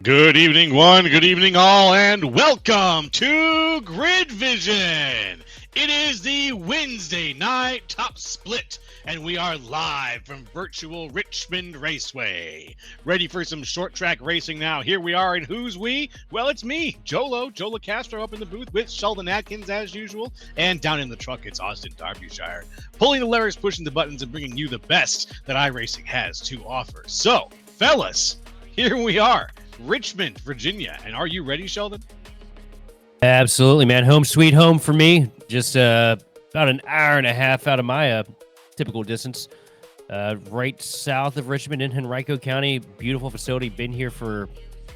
Good evening, one. Good evening, all, and welcome to Grid Vision. It is the Wednesday night top split, and we are live from virtual Richmond Raceway. Ready for some short track racing now. Here we are, and who's we? Well, it's me, Joe Castro, up in the booth with Sheldon Atkins as usual, and down in the truck, it's Austin Darbyshire, pulling the levers, pushing the buttons, and bringing you the best that iRacing has to offer. So, fellas, here we are. Richmond, Virginia. And are you ready, Sheldon? Absolutely, man. Home sweet home for me. Just about an hour and a half out of my typical distance. Right south of Richmond in Henrico County. Beautiful facility. Been here for,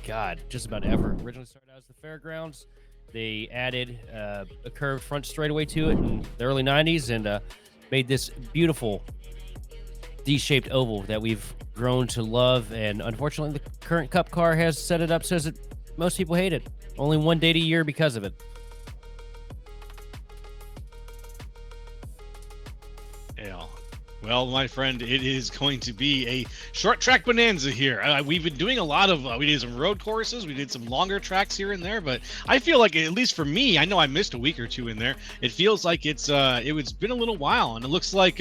God, just about ever. Originally started out as the fairgrounds. They added a curved front straightaway to it in the early 90s and made this beautiful D-shaped oval that we've grown to love, and unfortunately the current cup car has set it up so that most people hate it. Only one date a year because of it. Yeah. Well, my friend, it is going to be a short track bonanza here. We've been doing a lot of, we did some road courses, we did some longer tracks here and there, but I feel like, at least for me, I know I missed a week or two in there. It feels like it's been a little while, and it looks like,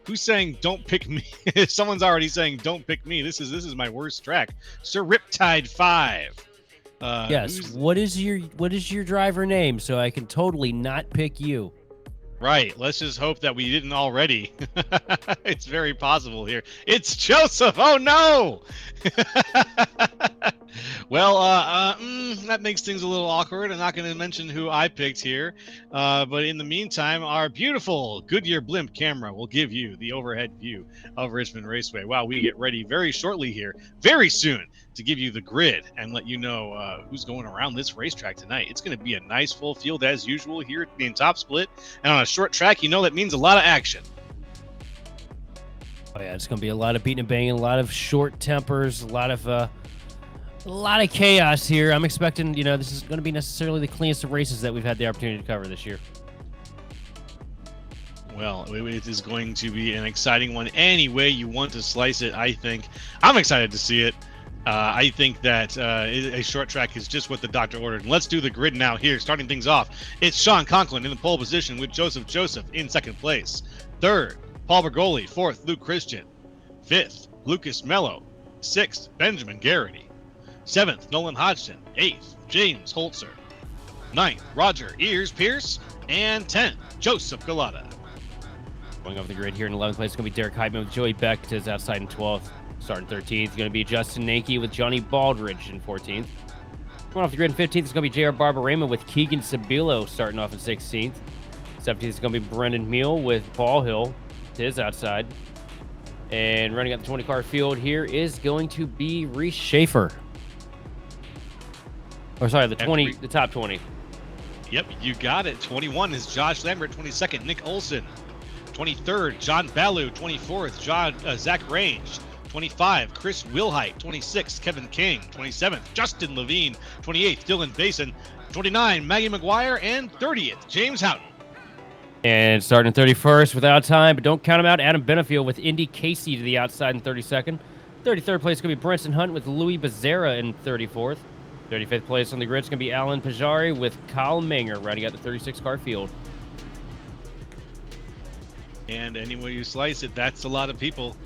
who's saying don't pick me? Someone's already saying don't pick me. This is my worst track. Sir Riptide 5. Yes. What is your driver name so I can totally not pick you? Right. Let's just hope that we didn't already. It's very possible here. It's Joseph. Oh no. Well, that makes things a little awkward. I'm not going to mention who I picked here. But in the meantime, our beautiful Goodyear blimp camera will give you the overhead view of Richmond Raceway while we get ready very shortly here, very soon, to give you the grid and let you know who's going around this racetrack tonight. It's going to be a nice full field as usual here at being top split. And on a short track, you know that means a lot of action. Oh yeah, it's going to be a lot of beating and banging, a lot of short tempers, a lot of chaos here. I'm expecting, this is going to be necessarily the cleanest of races that we've had the opportunity to cover this year. Well, it is going to be an exciting one any way you want to slice it, I think. I'm excited to see it. I think that a short track is just what the doctor ordered. And let's do the grid now here, starting things off. It's Sean Conklin in the pole position with Joseph in second place. Third, Paul Bergoli. Fourth, Luke Christian. Fifth, Lucas Mello. Sixth, Benjamin Garrity. Seventh, Nolan Hodgson. Eighth, James Holzer. Ninth, Roger Ears Pierce. And 10th, Joseph Galata. Going off the grid here in 11th place is going to be Derek Heitman with Joey Beck is outside in 12th. Starting 13th is going to be Justin Nanke with Johnny Baldridge in 14th. Going off the grid in 15th is going to be J.R. Barbarema with Keegan Sabilo starting off in 16th. 17th is going to be Brendan Meal with Paul Hill to his outside. And running out the 20-car field here is going to be Reese Schaefer. Or sorry, the top 20. Yep, you got it. 21 is Josh Lambert. 22nd, Nick Olson. 23rd, John Ballew. 24th, Zach Range. 25, Chris Wilhite. 26th, Kevin King. 27th, Justin Levine. 28th, Dylan Basin. 29, Maggie McGuire. And 30th, James Houghton. And starting 31st without time, but don't count him out, Adam Benefield with Indy Casey to the outside in 32nd. 33rd place is going to be Brenton Hunt with Louis Becerra in 34th. 35th place on the grid is going to be Alan Pajari with Kyle Manger riding out the 36-car field. And any way you slice it, that's a lot of people.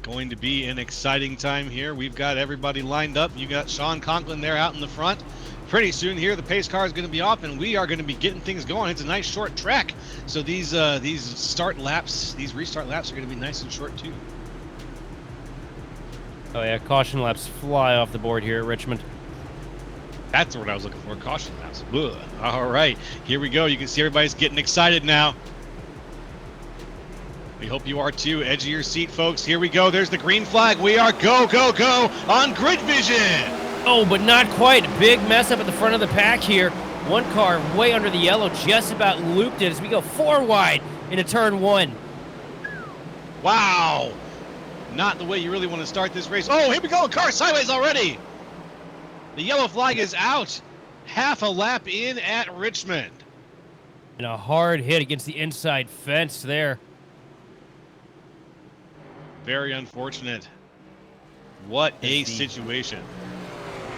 Going to be an exciting time here. We've got everybody lined up. You got Sean Conklin there out in the front. Pretty soon here, the pace car is going to be off, and we are going to be getting things going. It's a nice short track, so these restart laps are going to be nice and short too. Oh yeah, caution laps fly off the board here at Richmond. That's what I was looking for, caution laps. Ugh. All right, here we go. You can see everybody's getting excited now. We hope you are too. Edge of your seat, folks. Here we go. There's the green flag. We are go on Grid Vision. Oh, but not quite. A big mess up at the front of the pack here. One car way under the yellow, just about looped it as we go 4 wide into turn 1. Wow. Not the way you really want to start this race. Oh, here we go. Car sideways already. The yellow flag is out. Half a lap in at Richmond. And a hard hit against the inside fence there. Very unfortunate. What a The situation.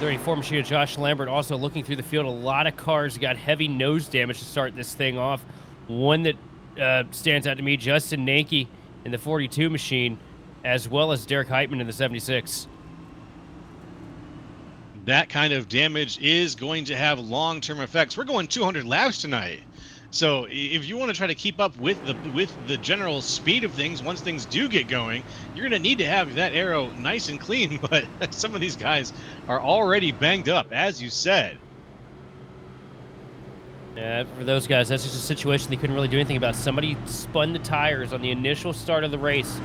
34 machine of Josh Lambert also looking through the field. A lot of cars got heavy nose damage to start this thing off. One that stands out to me, Justin Nanke in the 42 machine, as well as Derek Heitman in the 76. That kind of damage is going to have long-term effects. We're going 200 laps tonight. So if you want to try to keep up with the general speed of things, once things do get going, you're going to need to have that aero nice and clean. But some of these guys are already banged up, as you said. Yeah, for those guys, that's just a situation they couldn't really do anything about. Somebody spun the tires on the initial start of the race,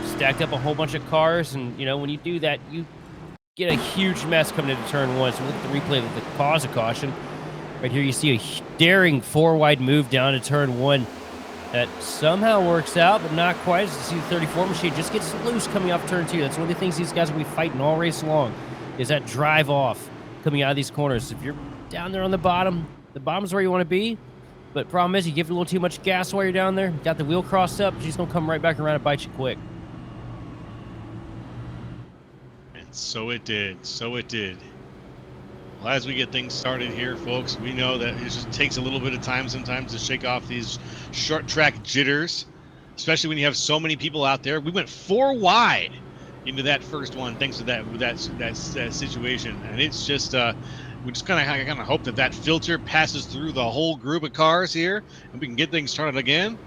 stacked up a whole bunch of cars, and, you know, when you do that, you get a huge mess coming into turn one. So look at the replay of the cause of caution. Right here, you see a daring four-wide move down to turn one that somehow works out, but not quite. As you see, the 34 machine just gets loose coming off turn two. That's one of the things these guys will be fighting all race long, is that drive off coming out of these corners. If you're down there on the bottom's where you want to be, but problem is you give it a little too much gas while you're down there, got the wheel crossed up, she's going to come right back around and bite you quick. And so it did. So it did. Well, as we get things started here, folks, we know that it just takes a little bit of time sometimes to shake off these short track jitters, especially when you have so many people out there. We went 4 wide into that first one thanks to that situation, and it's just we just kind of hope that filter passes through the whole group of cars here, and we can get things started again.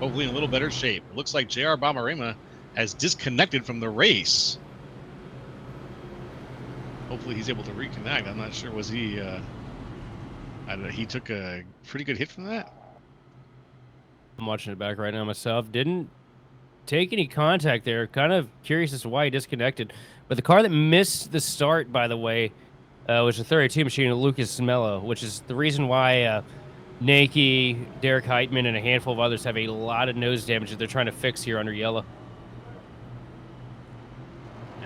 Hopefully in a little better shape. It looks like JR Bomarema has disconnected from the race. Hopefully he's able to reconnect. I'm not sure. Was he? I don't know. He took a pretty good hit from that. I'm watching it back right now myself. Didn't take any contact there. Kind of curious as to why he disconnected. But the car that missed the start, by the way, was the 32 machine of Lucas Mello, which is the reason why Nike, Derek Heitman, and a handful of others have a lot of nose damage that they're trying to fix here under yellow.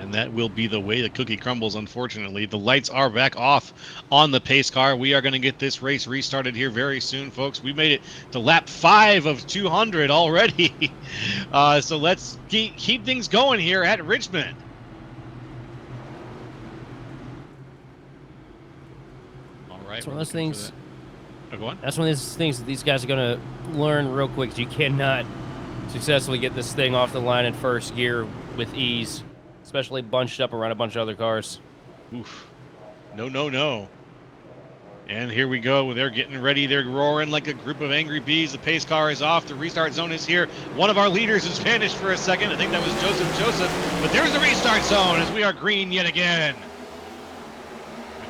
And that will be the way the cookie crumbles, unfortunately. The lights are back off on the pace car. We are going to get this race restarted here very soon, folks. We made it to lap 5 of 200 already. So let's keep things going here at Richmond. All right. That's one of those things. Go on. That's one of those things that these guys are going to learn real quick. You cannot successfully get this thing off the line in first gear with ease, especially bunched up around a bunch of other cars. Oof. No. And here we go. They're getting ready. They're roaring like a group of angry bees. The pace car is off. The restart zone is here. One of our leaders has vanished for a second. I think that was Joseph. But there's the restart zone as we are green yet again.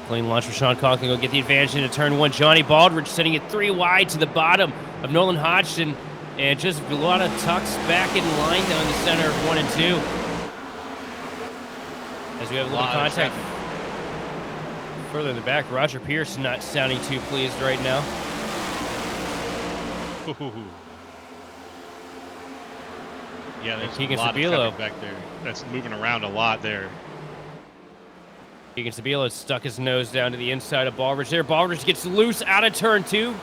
Clean launch for Sean Conklin. Go get the advantage into turn one. Johnny Baldridge setting it 3 wide to the bottom of Nolan Hodgson. And just a lot of tucks back in line down the center of 1 and 2. As we have a little contact further in the back. Roger Pierce not sounding too pleased right now. Yeah, there's Keegan a lot Sabilo of traffic back there. That's moving around a lot there. Keegan Sabilo stuck his nose down to the inside of Baldridge there. Baldridge gets loose out of turn 2.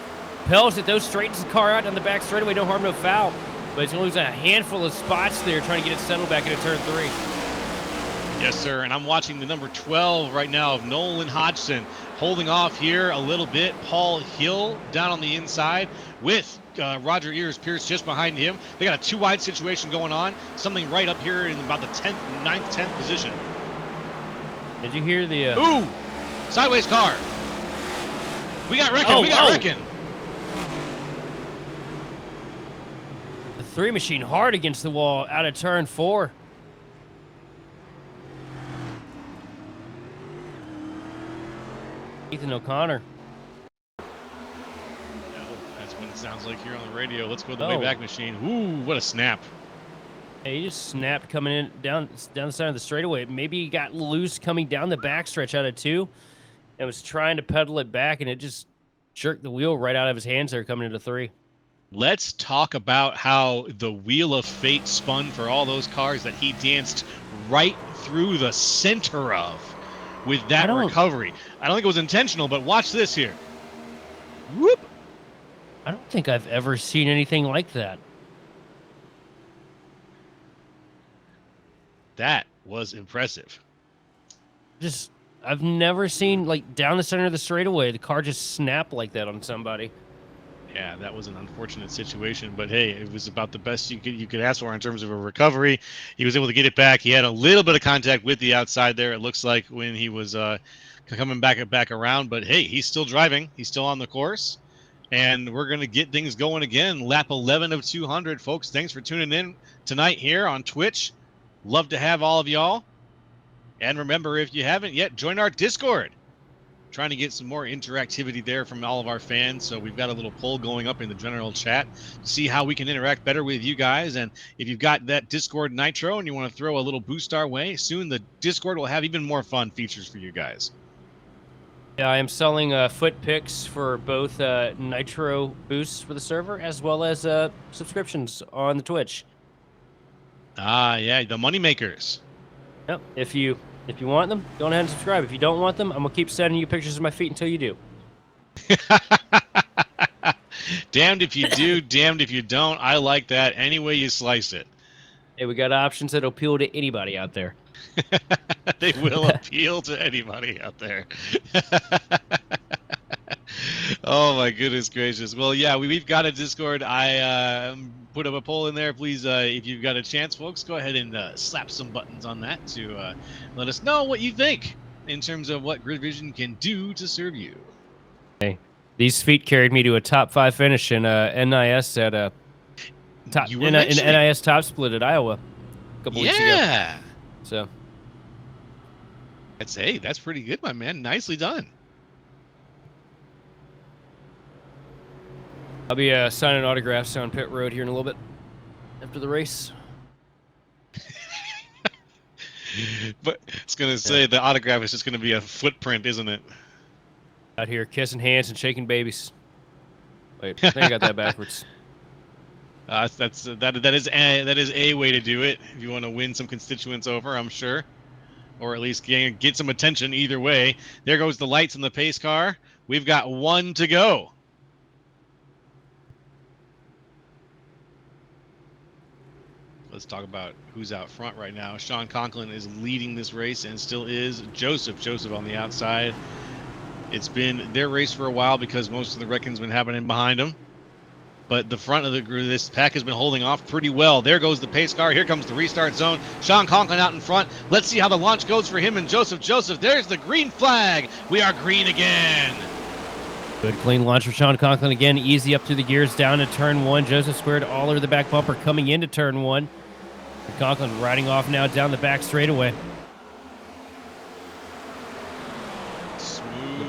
Pells it, though, straightens the car out on the back straightaway. No harm, no foul. But he's going to lose a handful of spots there trying to get it settled back into turn 3. Yes, sir, and I'm watching the number 12 right now of Nolan Hodgson holding off here a little bit. Paul Hill down on the inside with Roger Pierce just behind him. They got a 2 wide situation going on. Something right up here in about the 9th, 10th position. Did you hear the... Ooh! Sideways car. We got wrecking. The 3 machine hard against the wall out of turn 4. Ethan O'Connor. That's what it sounds like here on the radio. Let's go to the Wayback Machine. Ooh, what a snap. Yeah, he just snapped coming in down the side of the straightaway. Maybe he got loose coming down the backstretch out of 2 and was trying to pedal it back, and it just jerked the wheel right out of his hands there coming into 3. Let's talk about how the wheel of fate spun for all those cars that he danced right through the center of with that recovery. I don't think it was intentional, but watch this here. Whoop! I don't think I've ever seen anything like that. That was impressive. Just, I've never seen, like, down the center of the straightaway, the car just snap like that on somebody. Yeah, that was an unfortunate situation, but hey, it was about the best you could ask for in terms of a recovery. He was able to get it back. He had a little bit of contact with the outside there. It looks like when he was coming back around, but hey, he's still driving. He's still on the course, and we're gonna get things going again. Lap 11 of 200, folks. Thanks for tuning in tonight here on Twitch. Love to have all of y'all. And remember, if you haven't yet, join our Discord. Trying to get some more interactivity there from all of our fans. So we've got a little poll going up in the general chat to see how we can interact better with you guys. And if you've got that Discord Nitro and you want to throw a little boost our way, soon the Discord will have even more fun features for you guys. Yeah, I am selling foot picks for both Nitro boosts for the server as well as subscriptions on the Twitch. Ah, yeah, the money makers. Yep. If you want them, go ahead and subscribe. If you don't want them, I'm gonna keep sending you pictures of my feet until you do. Damned if you do, damned if you don't. I like that any way you slice it. Hey, we got options that appeal to anybody out there. They will appeal to anybody out there. Oh my goodness gracious. Well, yeah, we've got a Discord. I put up a poll in there. Please, if you've got a chance, folks, go ahead and slap some buttons on that to let us know what you think in terms of what Grid Vision can do to serve you. Hey, these feet carried me to a top 5 finish in NiS at a top in NiS top split at Iowa a couple weeks ago. Yeah. So that's pretty good, my man. Nicely done. I'll be signing autographs on pit road here in a little bit after the race. But it's gonna say the autograph is just gonna be a footprint, isn't it? Out here kissing hands and shaking babies. Wait, I think I got that backwards. That is a way to do it if you want to win some constituents over, I'm sure, or at least get some attention. Either way, there goes the lights in the pace car. We've got one to go. Let's talk about who's out front right now. Sean Conklin is leading this race and still is. Joseph on the outside. It's been their race for a while because most of the wrecking's been happening behind them. But the front of this pack has been holding off pretty well. There goes the pace car. Here comes the restart zone. Sean Conklin out in front. Let's see how the launch goes for him and Joseph. There's the green flag. We are green again. Good clean launch for Sean Conklin again. Easy up through the gears down to turn 1. Joseph squared all over the back bumper coming into turn 1. Conklin riding off now down the back straightaway.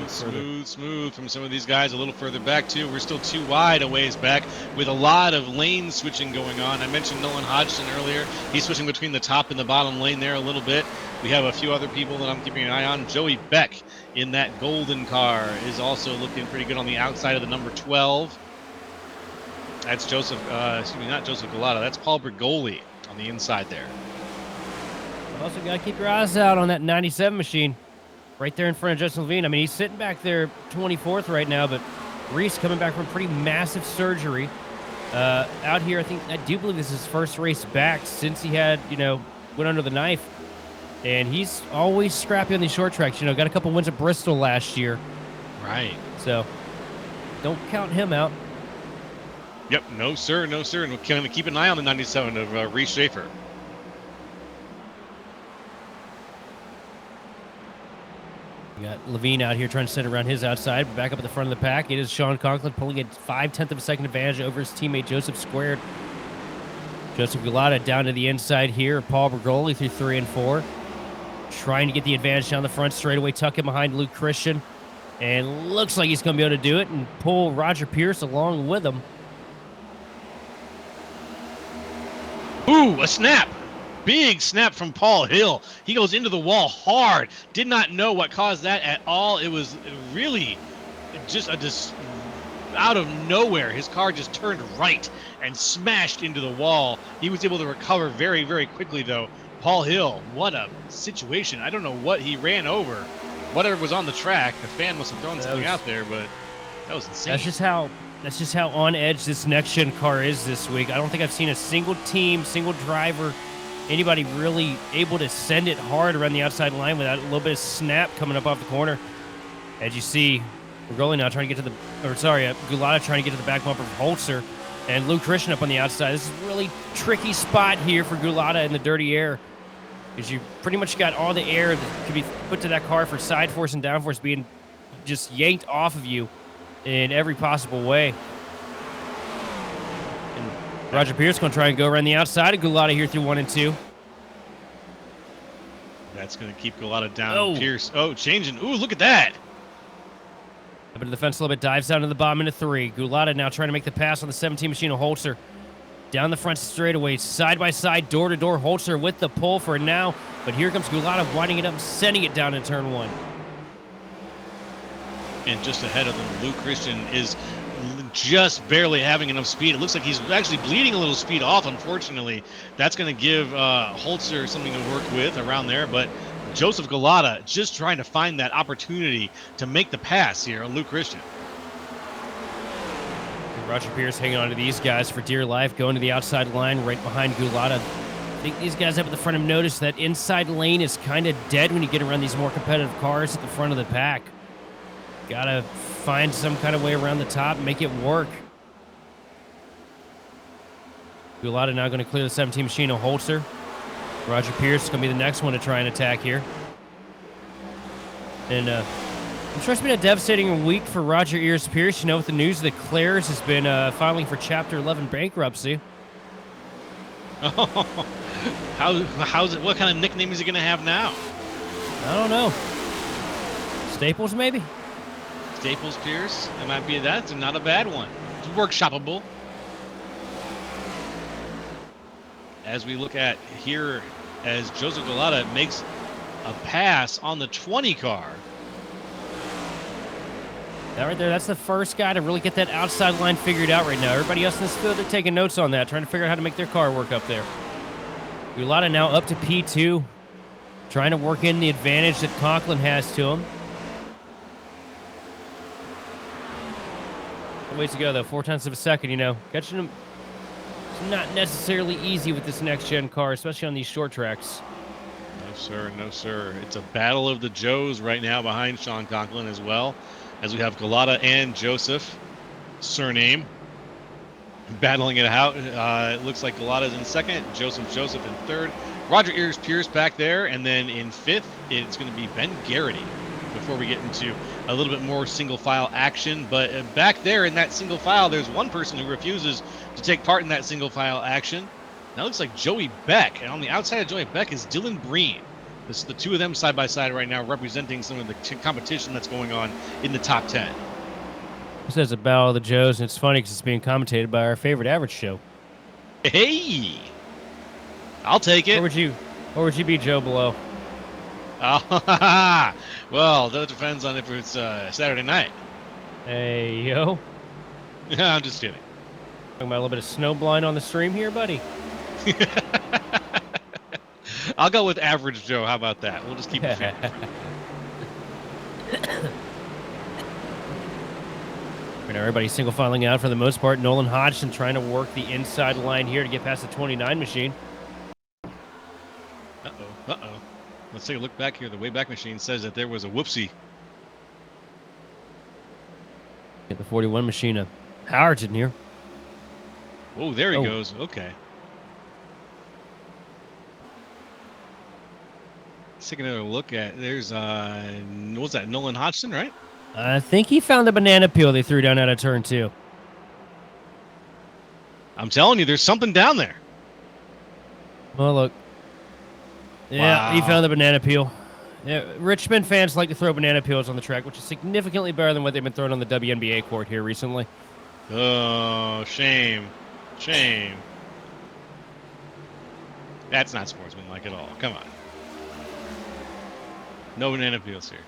Smooth from some of these guys a little further back too. We're still too wide a ways back with a lot of lane switching going on. I mentioned Nolan Hodgson earlier. He's switching between the top and the bottom lane there a little bit. We have a few other people that I'm keeping an eye on. Joey Beck in that golden car is also looking pretty good on the outside of the number 12. That's not Joseph Galata. That's Paul Bergoli on the inside there. Also got to keep your eyes out on that 97 machine. Right there in front of Justin Levine. I mean, he's sitting back there 24th right now, but Reese coming back from pretty massive surgery. Out here, I do believe this is his first race back since he had, went under the knife. And he's always scrappy on these short tracks. Got a couple wins at Bristol last year. Right. So, don't count him out. Yep, no sir. And we're going to keep an eye on the 97 of Reese Schaefer. We got Levine out here trying to set around his outside. Back up at the front of the pack. It is Sean Conklin pulling a 0.5 of a second advantage over his teammate Joseph Squared. Joseph Galata down to the inside here. Paul Bergoli through 3 and 4. Trying to get the advantage down the front straightaway. Tuck in behind Luke Christian. And looks like he's going to be able to do it and pull Roger Pierce along with him. Ooh, a snap. Big snap from Paul Hill. He goes into the wall hard. Did not know what caused that at all. It was really just out of nowhere. His car just turned right and smashed into the wall. He was able to recover very, very quickly, though. Paul Hill, what a situation. I don't know what he ran over. Whatever was on the track, the fan must have thrown something out there, but that was insane. That's just how on edge this next gen car is this week. I don't think I've seen a single team, single driver anybody really able to send it hard around the outside line without a little bit of snap coming up off the corner. As you see, Rigoli now trying to get to the, Gulata trying to get to the back bumper of Holzer, and Luke Christian up on the outside. This is a really tricky spot here for Gulata in the dirty air, because you pretty much got all the air that could be put to that car for side force and downforce being just yanked off of you in every possible way. And Roger Pierce going to try and go around the outside of Gulata here through 1 and 2. That's going to keep Gulata down. Oh. Pierce, changing. Ooh, look at that. Up into the fence a little bit, dives down to the bottom into 3. Gulata now trying to make the pass on the 17 machine of Holzer. Down the front straightaway, side by side, door to door. Holzer with the pull for now, but here comes Gulata winding it up, sending it down in turn 1. And just ahead of them, Luke Christian is just barely having enough speed. It looks like he's actually bleeding a little speed off, unfortunately. That's going to give Holzer something to work with around there, but Joseph Gulata just trying to find that opportunity to make the pass here on Luke Christian. Roger Pierce hanging on to these guys for dear life, going to the outside line right behind Gulata. I think these guys up at the front have noticed that inside lane is kind of dead when you get around these more competitive cars at the front of the pack. Gotta find some kind of way around the top and make it work. Gulata now going to clear the 17 machine of Holzer. Roger Pierce is going to be the next one to try and attack here. And I'm sure it's been a devastating week for Roger Pierce. You know, with the news that Claire's has been filing for Chapter 11 bankruptcy. Oh, how's it? What kind of nickname is he going to have now? I don't know. Staples, maybe? Staples Pierce? That might be, that's not a bad one. It's workshopable. As we look at here, as Joseph Gulata makes a pass on the 20 car. That right there, that's the first guy to really get that outside line figured out right now. Everybody else in this field, they're taking notes on that, trying to figure out how to make their car work up there. Gulata now up to P2, trying to work in the advantage that Conklin has to him. Ways to go, though. 0.4 of a second, you know. Catching him, it's not necessarily easy with this next-gen car, especially on these short tracks. No, sir. No, sir. It's a battle of the Joes right now behind Sean Conklin as well, as we have Gulata and Joseph, surname, battling it out. It looks like Gulata's in second, Joseph in third. Roger Pierce back there, and then in fifth, it's going to be Ben Garrity before we get into a little bit more single file action. But back there in that single file, there's one person who refuses to take part in that single file action. That looks like Joey Beck, and on the outside of Joey Beck is Dylan Breen. This is the two of them side by side right now, representing some of the competition that's going on in the top 10. This is a Battle of the Joes, and it's funny because it's being commentated by our favorite average show. Hey, I'll take it. Or would you be Joe Blow? Oh, well, that depends on if it's Saturday night. Hey, yo. I'm just kidding. Talking about a little bit of snowblind on the stream here, buddy. I'll go with average Joe. How about that? We'll just keep it fair. Everybody's single filing out for the most part. Nolan Hodgson trying to work the inside line here to get past the 29 machine. Uh-oh. Let's take a look back here. The Wayback Machine says that there was a whoopsie. Get the 41 machine. Howard's in here. Oh, there he goes. Okay. Let's take another look at. There's what was that? Nolan Hodgson, right? I think he found the banana peel they threw down out of turn 2. I'm telling you, there's something down there. Well, look. Yeah, Wow. he found the banana peel. Yeah, Richmond fans like to throw banana peels on the track, which is significantly better than what they've been throwing on the WNBA court here recently. Oh, shame. Shame. That's not sportsmanlike at all. Come on. No banana peels here.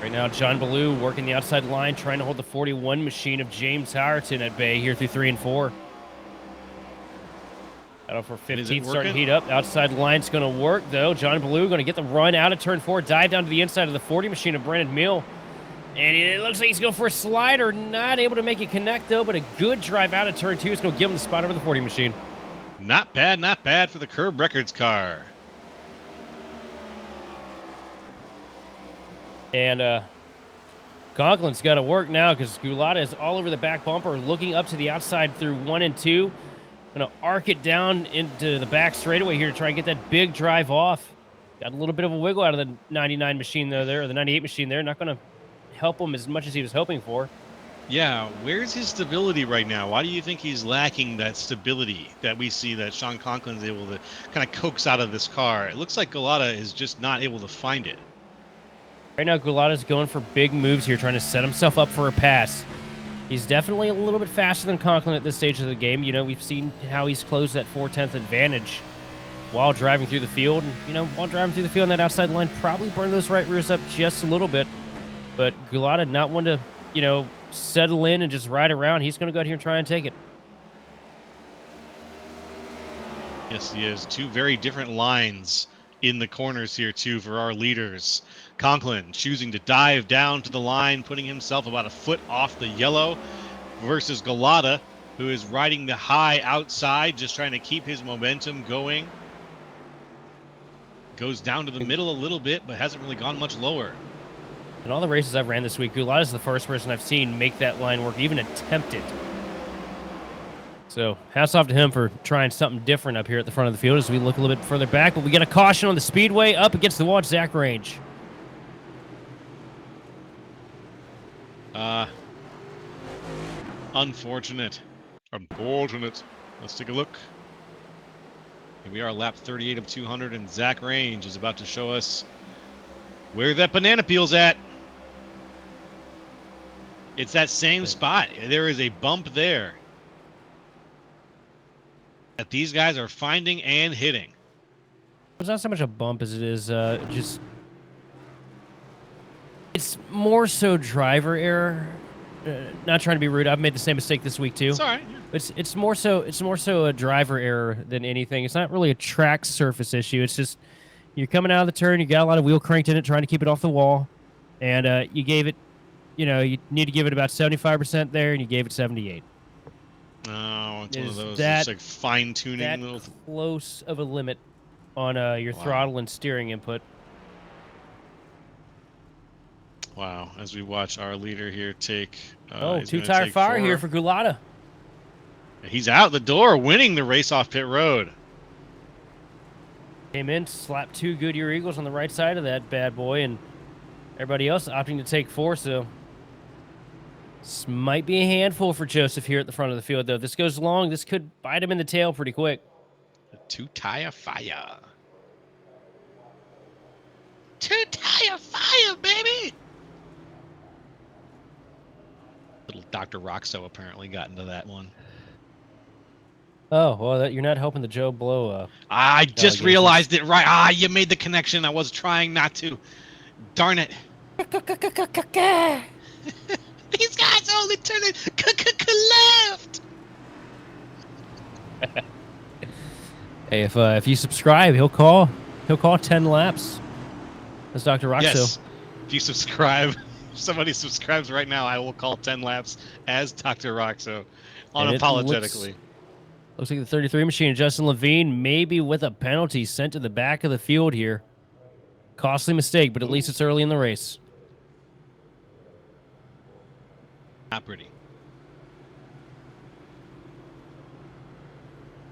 Right now, John Ballou working the outside line, trying to hold the 41 machine of James Howerton at bay here through 3 and 4. Battle for 15th, starting to heat up. Outside line's going to work, though. John Ballou going to get the run out of turn 4, dive down to the inside of the 40 machine of Brandon Mill. And it looks like he's going for a slider. Not able to make it connect, though, but a good drive out of turn 2 is going to give him the spot over the 40 machine. Not bad for the Curb Records car. And Conklin's got to work now because Gulata is all over the back bumper, looking up to the outside through 1 and 2. Going to arc it down into the back straightaway here to try and get that big drive off. Got a little bit of a wiggle out of the 99 machine though there, or the 98 machine there. Not going to help him as much as he was hoping for. Yeah, where's his stability right now? Why do you think he's lacking that stability that we see that Sean Conklin's able to kind of coax out of this car? It looks like Gulata is just not able to find it. Right now, Gulata's going for big moves here, trying to set himself up for a pass. He's definitely a little bit faster than Conklin at this stage of the game. You know, we've seen how he's closed that 4/10 advantage while driving through the field. And, you know, while driving through the field on that outside line, probably burn those right rears up just a little bit. But Gulata not one to, you know, settle in and just ride around. He's going to go out here and try and take it. Yes, he is. Two very different lines in the corners here, too, for our leaders. Conklin choosing to dive down to the line, putting himself about a foot off the yellow, versus Gulata, who is riding the high outside, just trying to keep his momentum going. Goes down to the middle a little bit, but hasn't really gone much lower. In all the races I've ran this week, Gulata is the first person I've seen make that line work, even attempt it. So hats off to him for trying something different up here at the front of the field as we look a little bit further back. But we get a caution on the speedway up against the wall at Zach Range. Unfortunate. Let's take a look. Here we are, lap 38 of 200, and Zach Range is about to show us where that banana peel's at. It's that same spot. There is a bump there that these guys are finding and hitting. It's not so much a bump as it is just... It's more so driver error. Not trying to be rude. I've made the same mistake this week too. It's all right. It's more so a driver error than anything. It's not really a track surface issue. It's just you're coming out of the turn, you got a lot of wheel cranked in it, trying to keep it off the wall, and you gave it, you know, you need to give it about 75% there, and you gave it 78. Oh, it's one of those. That, it's like fine tuning. That little... close of a limit on your throttle and steering input. Wow, as we watch our leader here take... two-tire fire here for Gulata. He's out the door, winning the race off pit road. Came in, slapped 2 Goodyear Eagles on the right side of that bad boy, and everybody else opting to take 4, so... This might be a handful for Joseph here at the front of the field, though. If this goes long, this could bite him in the tail pretty quick. A two-tire fire. Two-tire fire, baby! Little Dr. Roxo apparently got into that one. Oh, well, you're not helping the Joe Blow. I just realized it right. Ah, you made the connection. I was trying not to. Darn it. These guys only turning left. Hey, if you subscribe, he'll call 10 laps. That's Dr. Roxo. Yes. If you subscribe, if somebody subscribes right now, I will call 10 laps as Dr. Roxo, unapologetically. Looks like the 33 machine, Justin Levine, maybe with a penalty sent to the back of the field here. Costly mistake, but at least it's early in the race. Not pretty.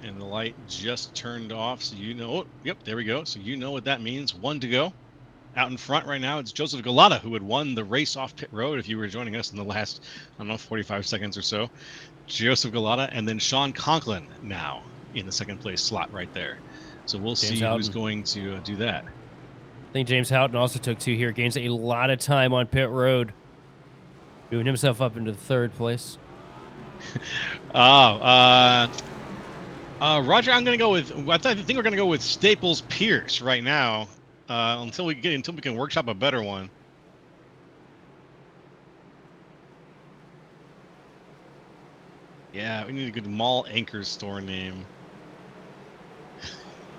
And the light just turned off, so you know. Oh, yep, there we go. So you know what that means. 1 to go. Out in front right now, it's Joseph Gulata, who had won the race off pit road if you were joining us in the last, I don't know, 45 seconds or so. Joseph Gulata, and then Sean Conklin now in the second place slot right there. So we'll see who's going to do that. I think James Houghton also took 2 here. Gains a lot of time on pit road. Moving himself up into the 3rd place. Roger, I'm going to go with, I think we're going to go with Staples Pierce right now until we can workshop a better one. Yeah, we need a good mall anchor store name.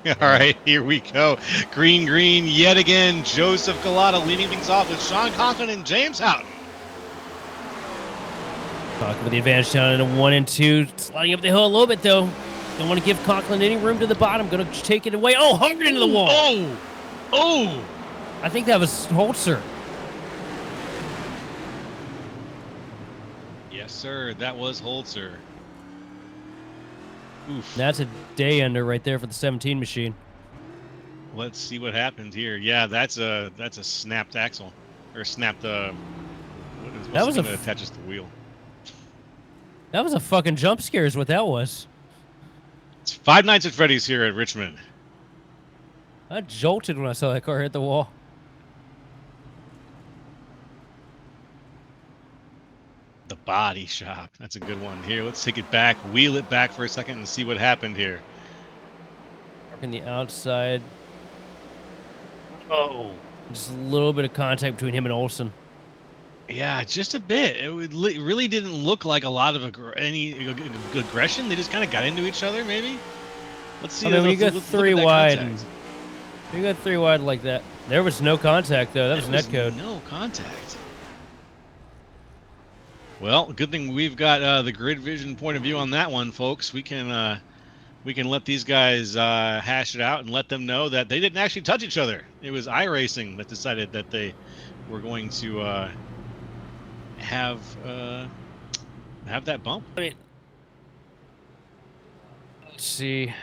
All right, here we go. Green, yet again. Joseph Gulata leading things off with Sean Conklin and James Houghton. Talking with the advantage down in a 1 and 2. Sliding up the hill a little bit, though. Don't want to give Conklin any room to the bottom. Going to take it away. Oh, hard into the wall. Oh! Oh! I think that was Holzer. Yes, sir. That was Holzer. Oof. That's a day ender right there for the 17 machine. Let's see what happened here. Yeah, that's a snapped axle. Or snapped, that was that attaches the wheel. That was a fucking jump scare is what that was. It's Five Nights at Freddy's here at Richmond. I jolted when I saw that car hit the wall. The body shop. That's a good one. Here, let's take it back, wheel it back for a second and see what happened here. In the outside. Oh. Just a little bit of contact between him and Olsen. Yeah, just a bit. It really didn't look like a lot of any aggression. They just kind of got into each other, maybe. Let's see. I mean, when you got three wide, you got three wide like that. There was no contact though. That was netcode. No contact. Well, good thing we've got the grid vision point of view on that one, folks. We can let these guys hash it out and let them know that they didn't actually touch each other. It was iRacing that decided that they were going to have that bump. I mean, let's see.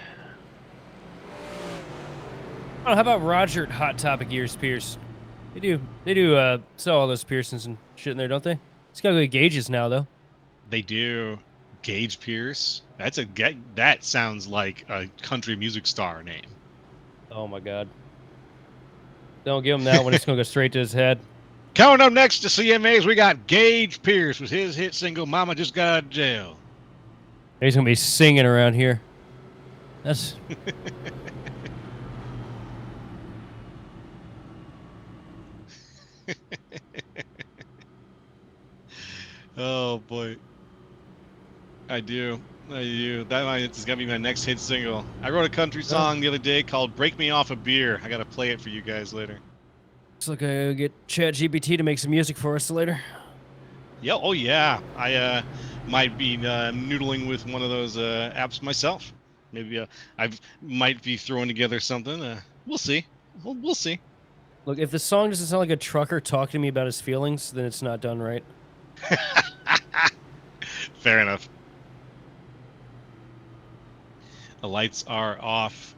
Oh, how about Roger at Hot Topic Gears Pierce? They do sell all those Pearsons and shit in there, don't they? It's got good gauges now, though. They do. Gage Pierce. That sounds like a country music star name. Oh my God! Don't give him that one. It's gonna go straight to his head. Coming up next to CMAs, we got Gage Pierce with his hit single "Mama Just Got Out of Jail." He's gonna be singing around here. That's. Oh boy, I do. It's gonna be my next hit single. I wrote a country song the other day called "Break Me Off a Beer." I gotta play it for you guys later. Looks like I gotta get ChatGPT to make some music for us later. Yeah. Oh yeah. I might be noodling with one of those apps myself. Maybe I might be throwing together something. We'll see. We'll see. Look, if the song doesn't sound like a trucker talking to me about his feelings, then it's not done right. Fair enough. The lights are off.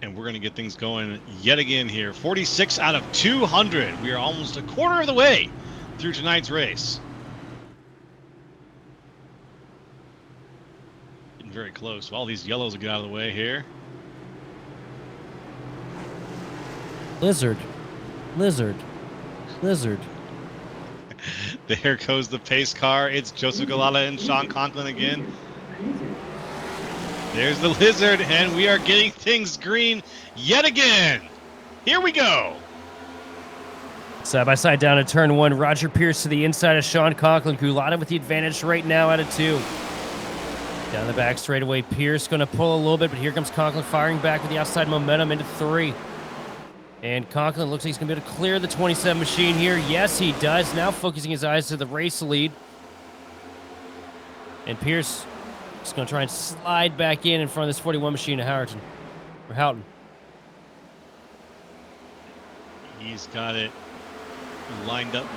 And we're going to get things going yet again here. 46 out of 200. We are almost a quarter of the way through tonight's race. Getting very close. All these yellows will get out of the way here. Lizard. Lizard. Lizard. There goes the pace car. It's Joseph Galala and Sean Conklin again. There's the Lizard, and we are getting things green yet again. Here we go. Side by side down at turn one. Roger Pierce to the inside of Sean Conklin. Gulata with the advantage right now out of two. Down the back straightaway. Pierce going to pull a little bit, but here comes Conklin firing back with the outside momentum into three. And Conklin looks like he's going to be able to clear the 27 machine here. Yes, he does. Now focusing his eyes to the race lead. And Pierce is going to try and slide back in front of this 41 machine of Houghton. He's got it lined up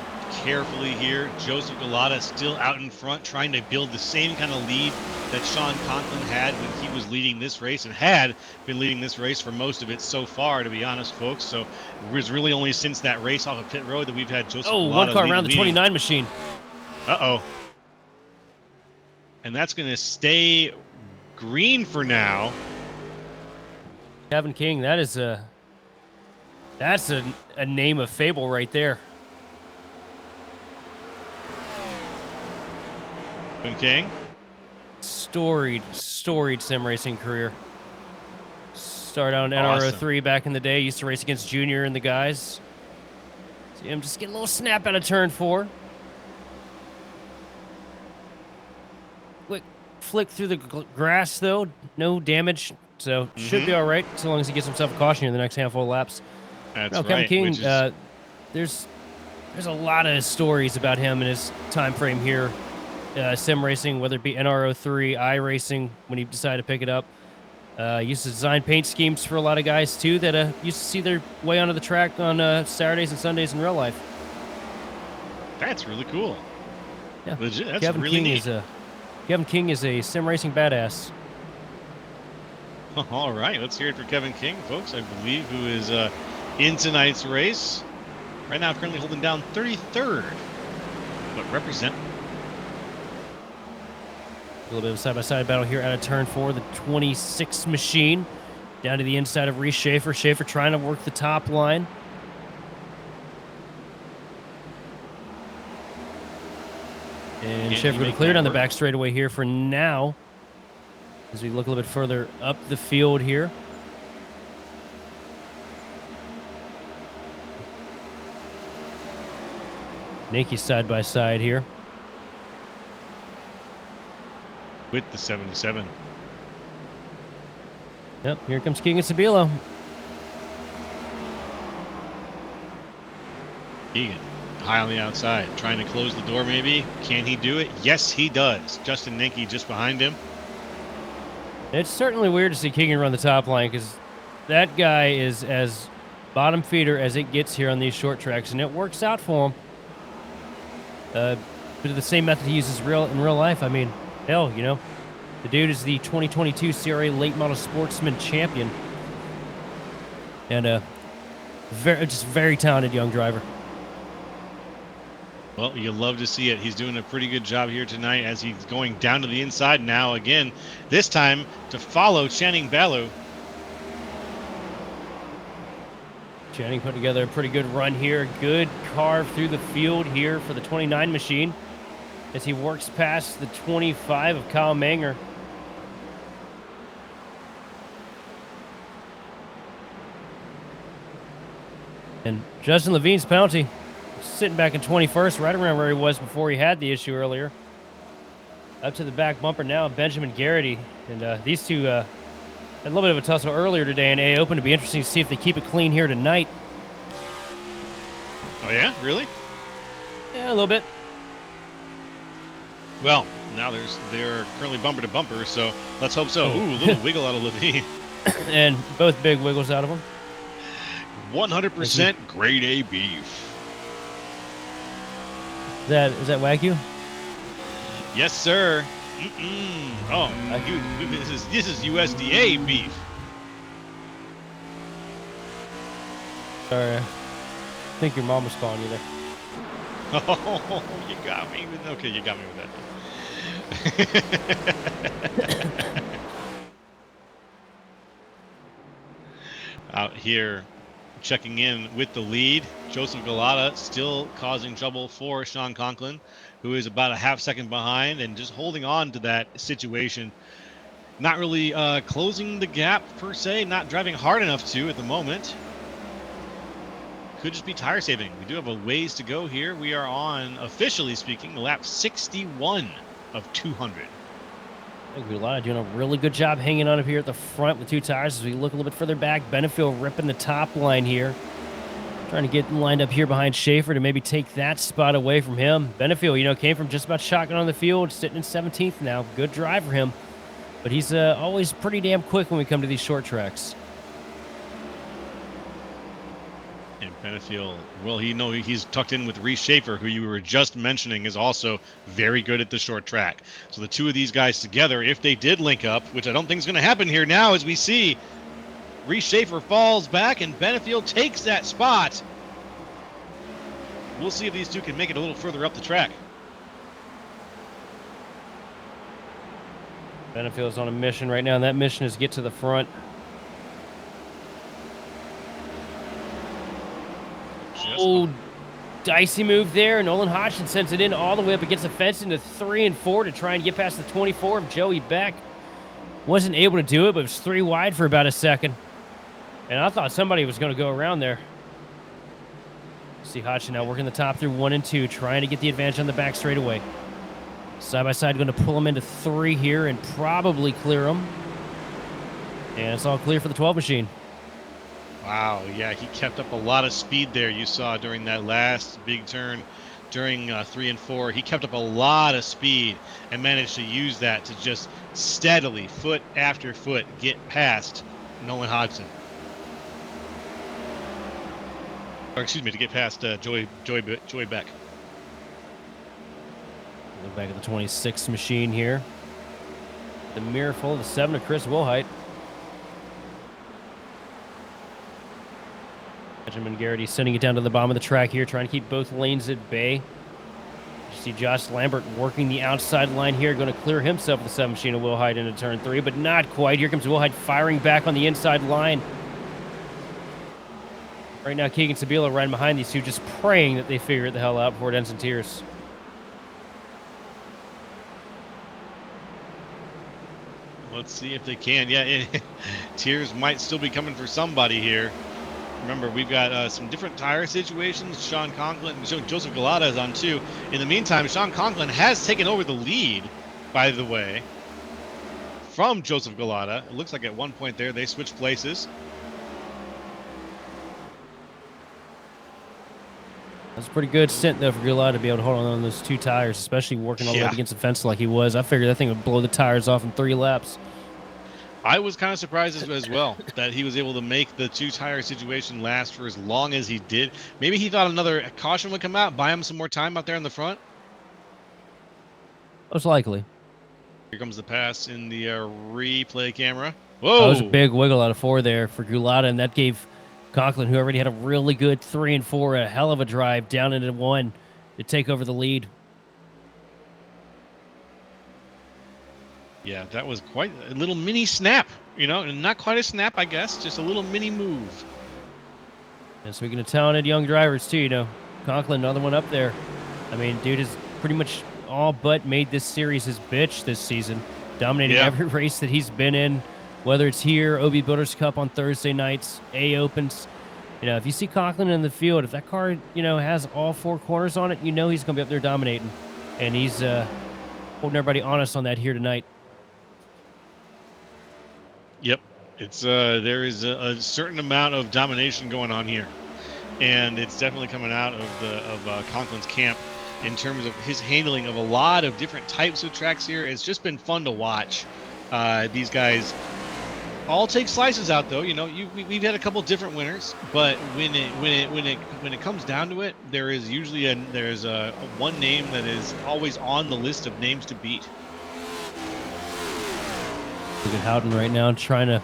carefully here. Joseph Galata still out in front, trying to build the same kind of lead that Sean Conklin had when he was leading this race, and had been leading this race for most of it so far, to be honest, folks. So it was really only since that race off of pit road that we've had Joseph Galata one car around the 29 machine. Uh-oh. And that's going to stay green for now. Kevin King, that's a name of fable right there. Kevin King? Storied sim racing career. Started out in NR03 back in the day. Used to race against Junior and the guys. See him just get a little snap out of turn four. Quick flick through the grass, though. No damage. So should be all right, so long as he gets himself a caution in the next handful of laps. That's Kevin right. King, there's a lot of stories about him and his time frame here sim racing, whether it be NRO3, iRacing, when you decide to pick it up. Used to design paint schemes for a lot of guys too that used to see their way onto the track on Saturdays and Sundays in real life. That's really cool. Yeah, Legit. That's Kevin really King neat. Kevin King is a sim racing badass. All right, let's hear it for Kevin King, folks. I believe who is in tonight's race. Right now, currently holding down 33rd, but represent. A little bit of a side-by-side battle here out of turn 4. The 26 machine down to the inside of Reese Schaefer. Schaefer trying to work the top line. And Schaefer going to clear down the back straightaway here for now. As we look a little bit further up the field here. Nikki side-by-side here. With the 77. Yep, here comes Keegan Sabilo. Keegan, high on the outside, trying to close the door maybe. Can he do it? Yes, he does. Justin Ninke just behind him. It's certainly weird to see Keegan run the top line because that guy is as bottom feeder as it gets here on these short tracks, and it works out for him. Bit of the same method he uses in real life. I mean, hell, you know, the dude is the 2022 CRA Late Model Sportsman Champion, and just very talented young driver. Well, you love to see it. He's doing a pretty good job here tonight as he's going down to the inside now again, this time to follow Channing Ballew. Channing put together a pretty good run here. Good carve through the field here for the 29 machine as he works past the 25 of Kyle Manger. And Justin Levine's penalty, sitting back in 21st, right around where he was before he had the issue earlier. Up to the back bumper now, Benjamin Garrity. And these two had a little bit of a tussle earlier today in A Open. It'll be interesting to see if they keep it clean here tonight. Oh, yeah? Really? Yeah, a little bit. Well, now they're currently bumper to bumper, so let's hope so. Ooh, a little wiggle out of Levine. And both big wiggles out of him. 100% grade A beef. Is that Wagyu? Yes, sir. Oh, this is USDA beef. Sorry, I think your mom was calling you there. Oh, you got me. Okay, you got me with that. Out here, checking in with the lead, Joseph Galata still causing trouble for Sean Conklin, who is about a half second behind and just holding on to that situation. Not really closing the gap per se, not driving hard enough to at the moment. Could just be tire saving. We do have a ways to go here. We are on, officially speaking, lap 61 of 200. I think Galata doing a really good job hanging on up here at the front with two tires. As we look a little bit further back, Benefield ripping the top line here. Trying to get lined up here behind Schaefer to maybe take that spot away from him. Benefield, you know, came from just about shotgun on the field, sitting in 17th now. Good drive for him. But he's always pretty damn quick when we come to these short tracks. And Benefield, well, he's tucked in with Reese Schaefer, who you were just mentioning is also very good at the short track. So the two of these guys together, if they did link up, which I don't think is going to happen here now, as we see Reese Schaefer falls back and Benefield takes that spot. We'll see if these two can make it a little further up the track. Benefield's on a mission right now, and that mission is get to the front. Oh, dicey move there. Nolan Hodgson sends it in all the way up against the fence into 3 and 4 to try and get past the 24 of Joey Beck. Wasn't able to do it, but it was 3 wide for about a second. And I thought somebody was going to go around there. See Hodgson now working the top through 1 and 2, trying to get the advantage on the back straightaway. Side by side, going to pull him into 3 here and probably clear him. And it's all clear for the 12 machine. Wow, yeah, he kept up a lot of speed there, you saw during that last big turn during 3 and 4. He kept up a lot of speed and managed to use that to just steadily, foot after foot, get past Nolan Hodgson. Or excuse me, to get past Joey Beck. Look back at the 26 machine here. The mirror full of the 7 of Chris Wilhite. Benjamin Garrity sending it down to the bottom of the track here, trying to keep both lanes at bay. You see Josh Lambert working the outside line here, going to clear himself with the 7 machine of Wilhite into turn 3, but not quite. Here comes Wilhite firing back on the inside line. Right now, Keegan Sabila riding behind these two, just praying that they figure it the hell out before it ends in tears. Let's see if they can. Yeah, tears might still be coming for somebody here. Remember, we've got some different tire situations. Sean Conklin and Joseph Galata is on 2. In the meantime, Sean Conklin has taken over the lead, by the way, from Joseph Galata. It looks like at one point there they switched places. That's a pretty good stint, though, for Galata to be able to hold on those 2 tires, especially working all the way up against the fence like he was. I figured that thing would blow the tires off in 3 laps. I was kind of surprised as well that he was able to make the 2-tire situation last for as long as he did. Maybe he thought another caution would come out, buy him some more time out there in the front. Most likely. Here comes the pass in the replay camera. Whoa! That was a big wiggle out of 4 there for Gulata, and that gave Conklin, who already had a really good 3 and 4, a hell of a drive down into 1 to take over the lead. Yeah, that was quite a little mini snap, you know, and not quite a snap, I guess, just a little mini move. And speaking of talented young drivers, too, you know, Conklin, another one up there. I mean, dude has pretty much all but made this series his bitch this season, dominating every race that he's been in, whether it's here, OB Builders Cup on Thursday nights, A Opens. You know, if you see Conklin in the field, if that car, you know, has all 4 corners on it, you know he's going to be up there dominating. And he's holding everybody honest on that here tonight. Yep, it's there is a certain amount of domination going on here, and it's definitely coming out of Conklin's camp in terms of his handling of a lot of different types of tracks here. It's just been fun to watch. These guys all take slices out, though. You know, we've had a couple different winners, but when it comes down to it, there is usually there's a one name that is always on the list of names to beat. Look at Houghton right now trying to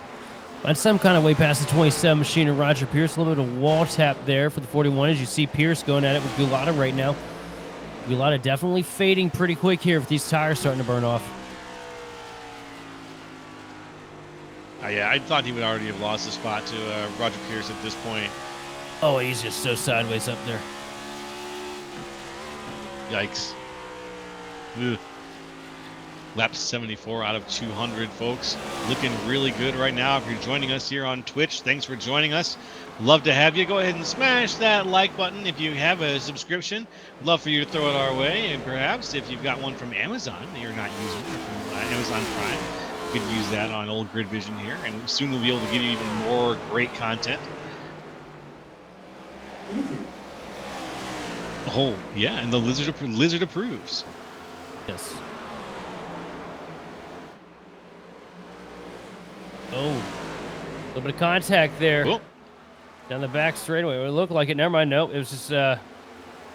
find some kind of way past the 27 machine of Roger Pierce. A little bit of wall tap there for the 41 as you see Pierce going at it with Gulata right now. Gulata definitely fading pretty quick here with these tires starting to burn off. Yeah, I thought he would already have lost the spot to Roger Pierce at this point. Oh, he's just so sideways up there. Yikes. Ugh. Lap 74 out of 200, folks. Looking really good right now. If you're joining us here on Twitch, thanks for joining us. Love to have you. Go ahead and smash that like button if you have a subscription. Love for you to throw it our way. And perhaps if you've got one from Amazon that you're not using, or from Amazon Prime, you could use that on Old Grid Vision here. And soon we'll be able to give you even more great content. Oh, yeah, and the lizard approves. Yes. Oh, a little bit of contact there. Oh. Down the back straightaway. It looked like it. Never mind. Nope. It was just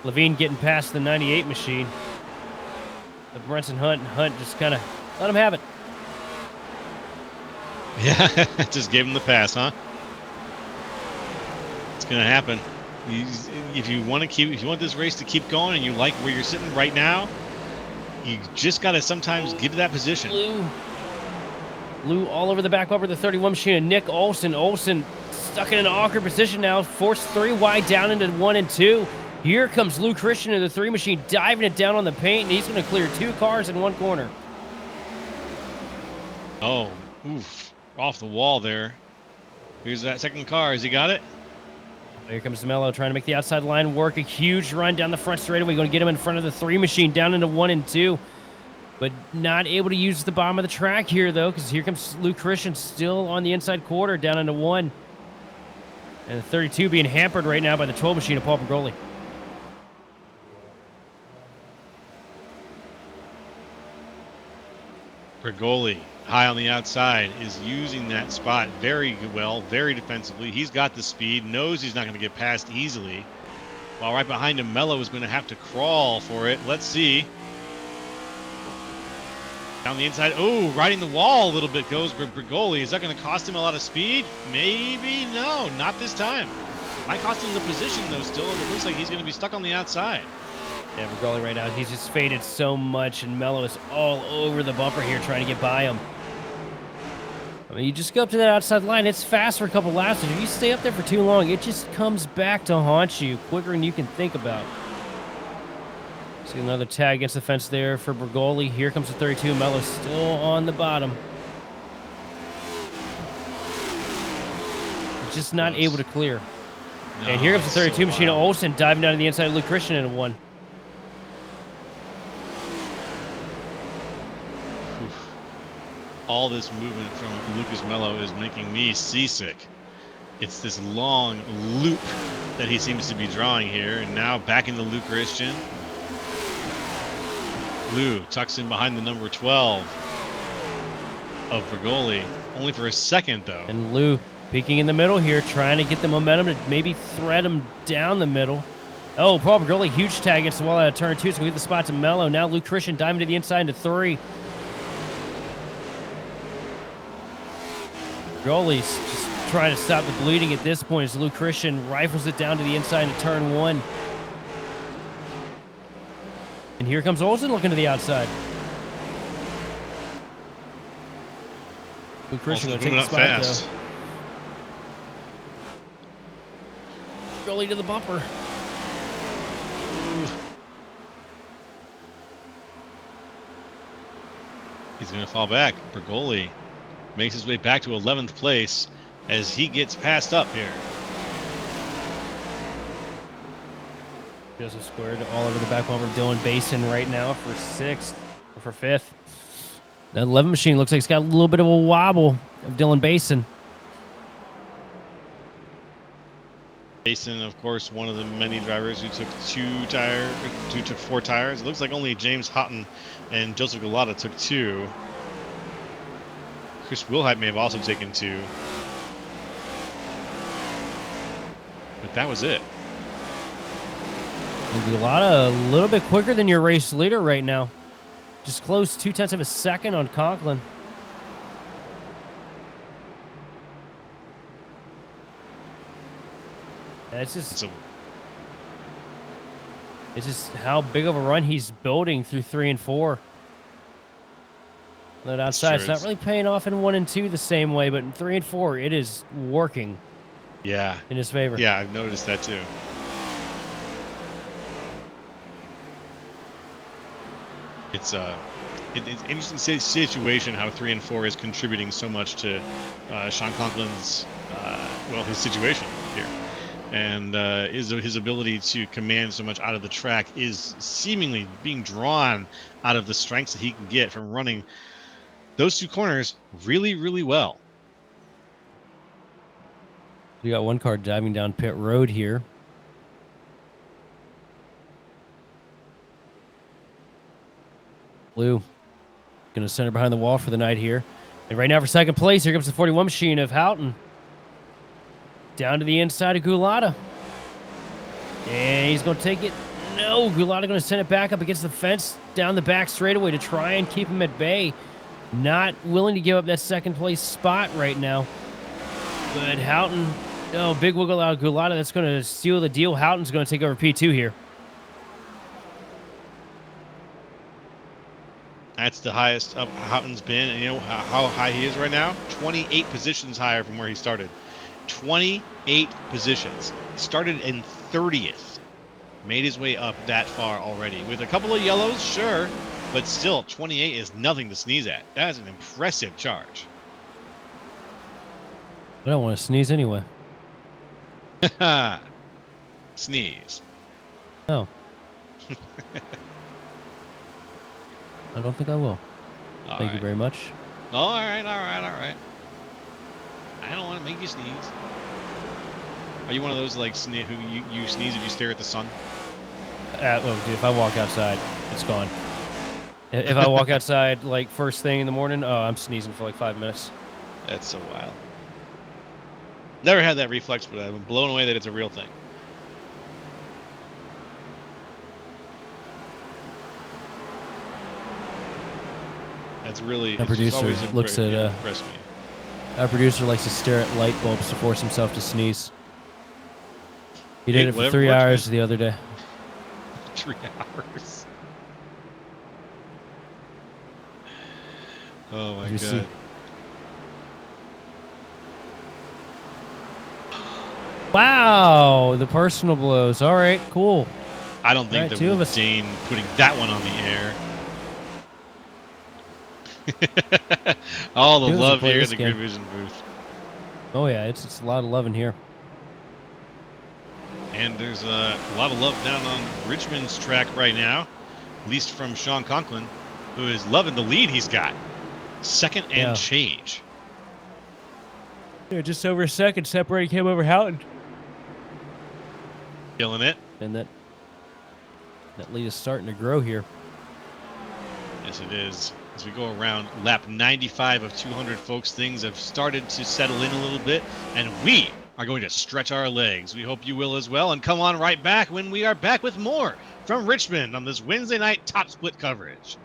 Levine getting past the 98 machine. But Brenson Hunt just kind of let him have it. Yeah, just gave him the pass, huh? It's gonna happen. If you want this race to keep going, and you like where you're sitting right now, you just gotta sometimes get to that position. Lou all over the back bumper of the 31 machine. And Nick Olson. Olson stuck in an awkward position now. Forced 3 wide down into 1 and 2. Here comes Lou Christian in the 3 machine, diving it down on the paint, and he's going to clear 2 cars in 1 corner. Oh, oof. Off the wall there. Here's that second car. Has he got it? Here comes Mello trying to make the outside line work. A huge run down the front straightaway. Going to get him in front of the 3 machine, down into 1 and 2. But not able to use the bottom of the track here, though, because here comes Luke Christian still on the inside quarter, down into 1. And the 32 being hampered right now by the 12 machine of Paul Pagoli. Bergoli, high on the outside, is using that spot very well, very defensively. He's got the speed, knows he's not going to get past easily. While right behind him, Mello is going to have to crawl for it. Let's see. Down the inside. Oh, riding the wall a little bit goes Bergoli. Is that going to cost him a lot of speed? Maybe. No, not this time. Might cost him the position, though, still. It looks like he's going to be stuck on the outside. Yeah, Bergoli right now, he's just faded so much, and Mello is all over the bumper here trying to get by him. I mean, you just go up to that outside line. It's fast for a couple laps, and if you stay up there for too long, it just comes back to haunt you quicker than you can think about. See another tag against the fence there for Bergoli. Here comes the 32. Mello's still on the bottom. Just not able to clear. No, and here comes the 32. So Machina Olsen diving down to the inside of Luke Christian into one. All this movement from Lucas Mello is making me seasick. It's this long loop that he seems to be drawing here, and now back into Luke Christian. Lou tucks in behind the number 12 of Bergoli, only for a second though. And Lou peeking in the middle here, trying to get the momentum to maybe thread him down the middle. Oh, Paul Bergoli, huge tag against the wall out of turn 2, so we get the spot to Mello. Now Luke Christian diving to the inside into 3. Bergoli's just trying to stop the bleeding at this point as Luke Christian rifles it down to the inside into turn 1. And here comes Olsen looking to the outside. Luke Christian going to take the spot, fast. Though. Bergoli to the bumper. He's going to fall back. Bergoli makes his way back to 11th place as he gets passed up here. Joseph squared all over the back bumper of Dylan Basin right now for 6th, or for 5th. That 11 machine looks like it's got a little bit of a wobble of Dylan Basin. Basin, of course, one of the many drivers who took 4 tires. It looks like only James Houghton and Joseph Gullotta took 2. Chris Wilhite may have also taken 2. But that was it. Gullotta a little bit quicker than your race leader right now. Just close 0.2 of a second on Conklin. It's just how big of a run he's building through 3 and 4. That outside, it's not really paying off in 1 and 2 the same way, but in 3 and 4, it is working. Yeah. In his favor. Yeah, I've noticed that too. It's an interesting situation how 3 and 4 is contributing so much to Sean Conklin's his situation here. And his ability to command so much out of the track is seemingly being drawn out of the strengths that he can get from running those 2 corners really, really well. We got one car diving down pit road here. Blue going to center behind the wall for the night here. And right now for 2nd place, here comes the 41 machine of Houghton. Down to the inside of Gullotta. And he's going to take it. No, Gullotta going to send it back up against the fence down the back straightaway to try and keep him at bay. Not willing to give up that 2nd place spot right now. But Houghton, big wiggle out of Gullotta. That's going to seal the deal. Houghton's going to take over P2 here. That's the highest up Houghton's been. And you know how high he is right now? 28 positions higher from where he started. 28 positions. He started in 30th. Made his way up that far already. With a couple of yellows, sure. But still, 28 is nothing to sneeze at. That is an impressive charge. I don't want to sneeze anyway. Sneeze. No. I don't think I will. Thank you very much. Oh, all right. I don't want to make you sneeze. Are you one of those like who you sneeze if you stare at the sun? Dude, if I walk outside, it's gone. If I walk outside like first thing in the morning, oh, I'm sneezing for like 5 minutes. That's so wild. Never had that reflex, but I'm blown away that it's a real thing. That's really. Our producer looks at. Impressed me. Our producer likes to stare at light bulbs to force himself to sneeze. He did it for 3 hours the other day. 3 hours. Oh my god. Wow, the personal blows. All right, cool. I don't think that we'll Dane putting that one on the air. All the love here in the Grid Vision booth. Oh yeah, it's a lot of love in here. And there's a lot of love down on Richmond's track right now, at least from Sean Conklin, who is loving the lead he's got. Second and change. Yeah, just over a second separating him over Houghton. Killing it. And that lead is starting to grow here. Yes, it is. As we go around lap 95 of 200, folks, things have started to settle in a little bit, and we are going to stretch our legs. We hope you will as well, and come on right back when we are back with more from Richmond on this Wednesday night top split coverage.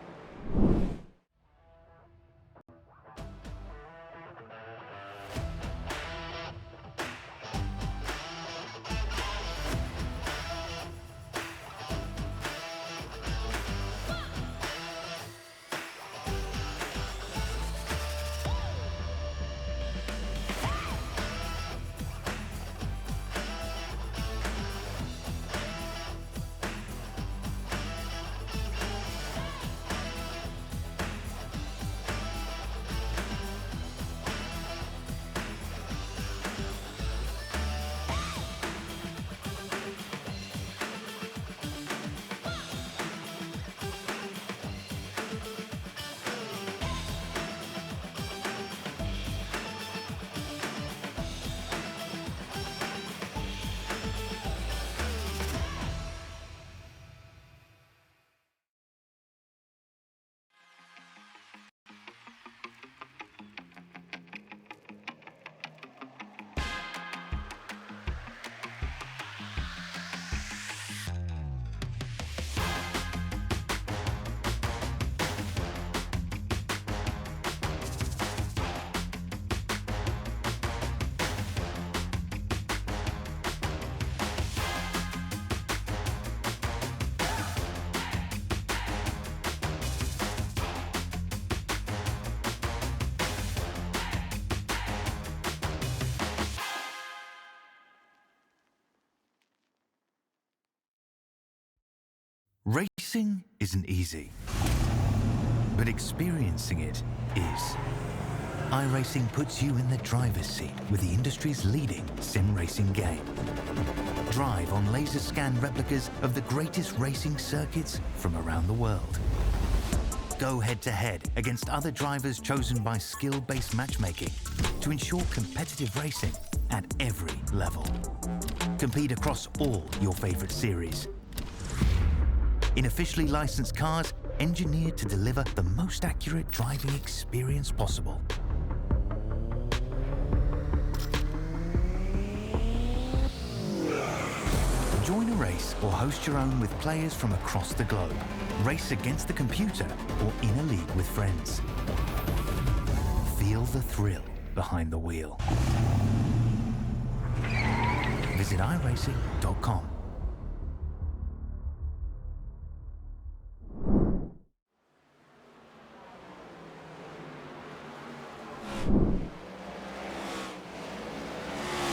Racing isn't easy, but experiencing it is. iRacing puts you in the driver's seat with the industry's leading sim racing game. Drive on laser scan replicas of the greatest racing circuits from around the world. Go head-to-head against other drivers chosen by skill-based matchmaking to ensure competitive racing at every level. Compete across all your favorite series in officially licensed cars engineered to deliver the most accurate driving experience possible. Join a race or host your own with players from across the globe. Race against the computer or in a league with friends. Feel the thrill behind the wheel. Visit iRacing.com.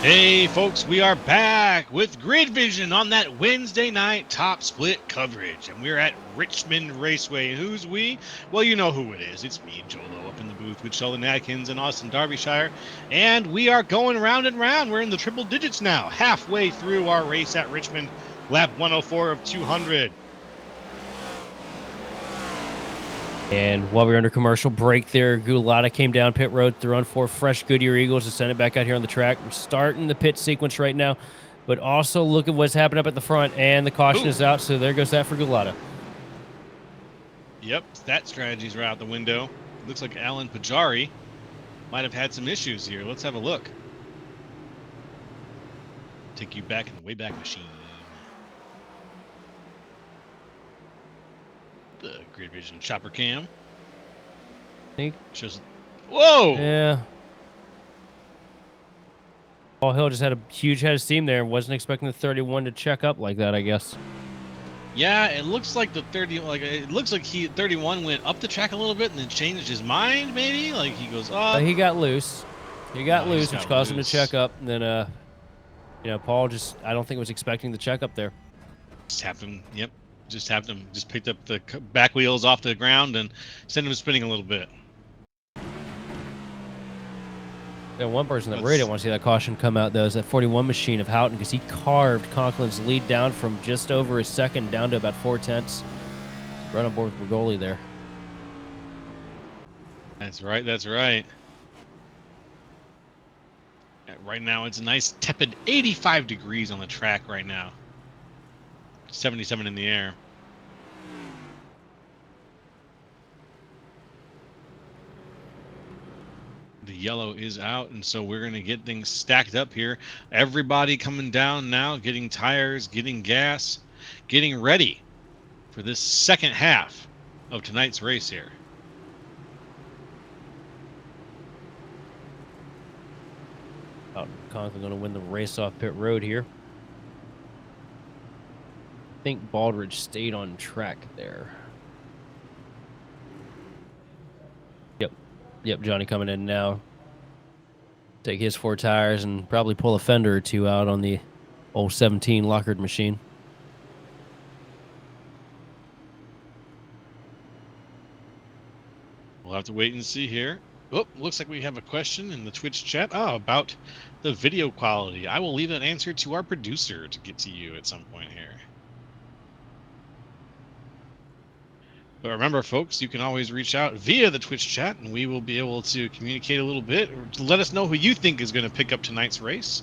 Hey folks, we are back with Grid Vision on that Wednesday night top split coverage, and we're at Richmond Raceway. Who's we? Well, you know who it is. It's me, Jolo, up in the booth with Sheldon Atkins and Austin Derbyshire, and we are going round and round. We're in the triple digits now, halfway through our race at Richmond, lap 104 of 200. And while we were under commercial break there, Gulata came down pit road, threw on 4 fresh Goodyear Eagles to send it back out here on the track. We're starting the pit sequence right now, but also look at what's happened up at the front, and the caution is out, so there goes that for Gulata. Yep, that strategy's right out the window. Looks like Alan Pajari might have had some issues here. Let's have a look. Take you back in the Wayback Machine. The Grid Vision chopper cam Think. shows. Whoa! Yeah. Paul Hill just had a huge head of steam there. Wasn't expecting the 31 to check up like that, I guess. Yeah, it looks like the 30. Like it looks like 31 went up the track a little bit and then changed his mind. Maybe like he goes up. But he got loose. He got loose, which caused him to loose. check up. And then, you know, Paul just, I don't think was expecting the check up there. Just tapped him. Yep. Just tapped him. Just picked up the back wheels off the ground and sent him spinning a little bit. And one person that really didn't want to see that caution come out, though, is that 41 machine of Houghton, because he carved Conklin's lead down from just over a second down to about 4/10. Right on board with Bergoli there. That's right. That's right. Right now, it's a nice tepid 85 degrees on the track right now. 77 in the air. The yellow is out, and so we're going to get things stacked up here. Everybody coming down now, getting tires, getting gas, getting ready for this second half of tonight's race here. Conklin going to win the race off pit road here. I think Baldridge stayed on track there. Yep, Johnny coming in now. Take his 4 tires and probably pull a fender or two out on the old 17 Lockard machine. We'll have to wait and see here. Oh, looks like we have a question in the Twitch chat about the video quality. I will leave that answer to our producer to get to you at some point here. But remember, folks, you can always reach out via the Twitch chat, and we will be able to communicate a little bit, or to let us know who you think is going to pick up tonight's race,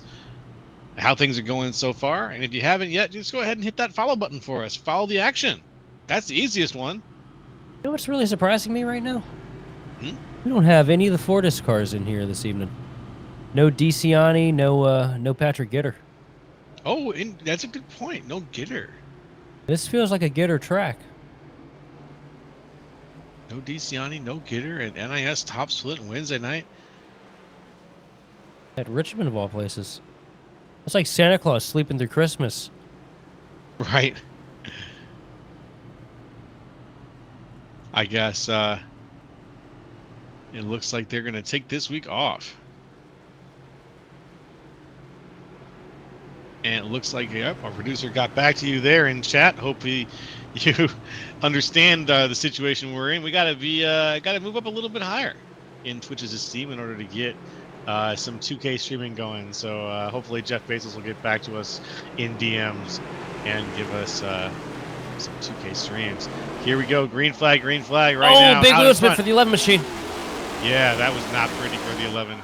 how things are going so far. And if you haven't yet, just go ahead and hit that follow button for us. Follow the action. That's the easiest one. You know what's really surprising me right now? Hmm? We don't have any of the Fortis cars in here this evening. No DeCiani, no Patrick Gitter. Oh, and that's a good point. No Gitter. This feels like a Gitter track. No DeCiani, no Gitter, and NiS top split on Wednesday night. At Richmond, of all places. It's like Santa Claus sleeping through Christmas. Right. I guess it looks like they're going to take this week off. And it looks like, yep, our producer got back to you there in chat. Hopefully you understand the situation we're in. We got to move up a little bit higher in Twitch's esteem in order to get some 2K streaming going. So hopefully Jeff Bezos will get back to us in DMs and give us some 2K streams. Here we go. Green flag right now. Oh, big wheel spin for the 11 machine. Yeah, that was not pretty for the 11.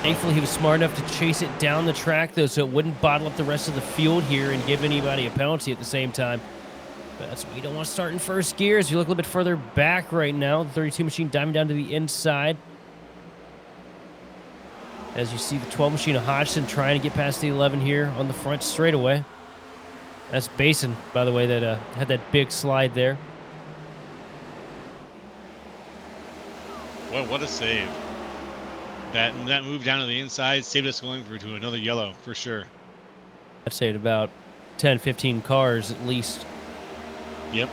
Thankfully, he was smart enough to chase it down the track, though, so it wouldn't bottle up the rest of the field here and give anybody a penalty at the same time. But that's why you don't want to start in first gear. As you look a little bit further back right now, the 32 machine diving down to the inside. As you see the 12 machine of Hodgson trying to get past the 11 here on the front straightaway. That's Basin, by the way, that had that big slide there. What a save. That move down to the inside saved us going to another yellow, for sure. I'd say about 10, 15 cars at least. Yep.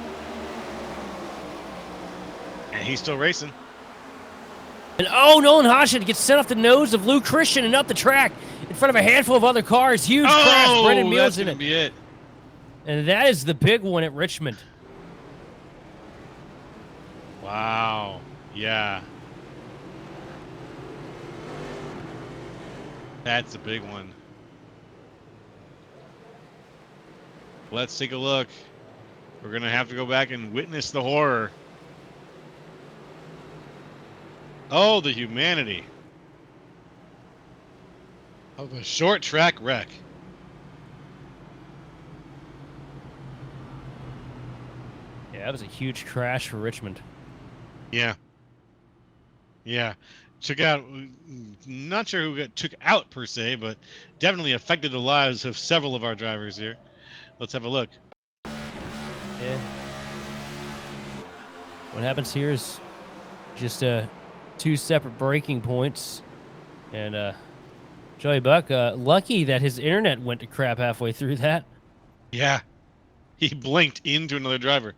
And he's still racing. And oh, Nolan Hodgson gets sent off the nose of Lou Christian and up the track in front of a handful of other cars. Huge crash. Brendan Mills in it. Be it. And that is the big one at Richmond. Wow. Yeah. That's a big one. Let's take a look. We're going to have to go back and witness the horror. Oh, the humanity of a short track wreck. Yeah, that was a huge crash for Richmond. Yeah. Yeah. Took out, not sure who got took out per se, but definitely affected the lives of several of our drivers here. Let's have a look. Yeah. What happens here is just 2 separate breaking points. And Joey Buck, lucky that his internet went to crap halfway through that. Yeah. He blinked into another driver.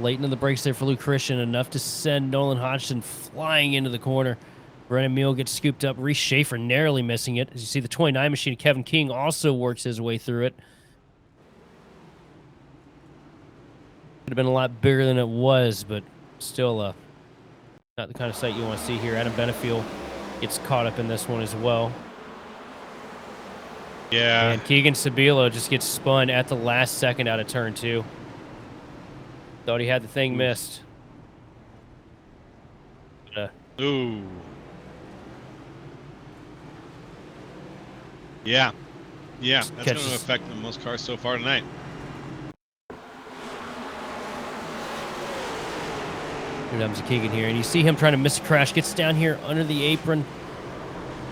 Late into the brakes there for Luke Christian, enough to send Nolan Hodgson flying into the corner. Brennan Meal gets scooped up. Reese Schaefer narrowly missing it. As you see, the 29 machine, Kevin King, also works his way through it. Could have been a lot bigger than it was, but still not the kind of sight you want to see here. Adam Benefield gets caught up in this one as well. Yeah. And Keegan Sabilo just gets spun at the last second out of turn 2. Thought he had the thing missed. Ooh. Yeah. Yeah, that's going to affect the most cars so far tonight. Here comes Keegan here, and you see him trying to miss a crash. Gets down here under the apron,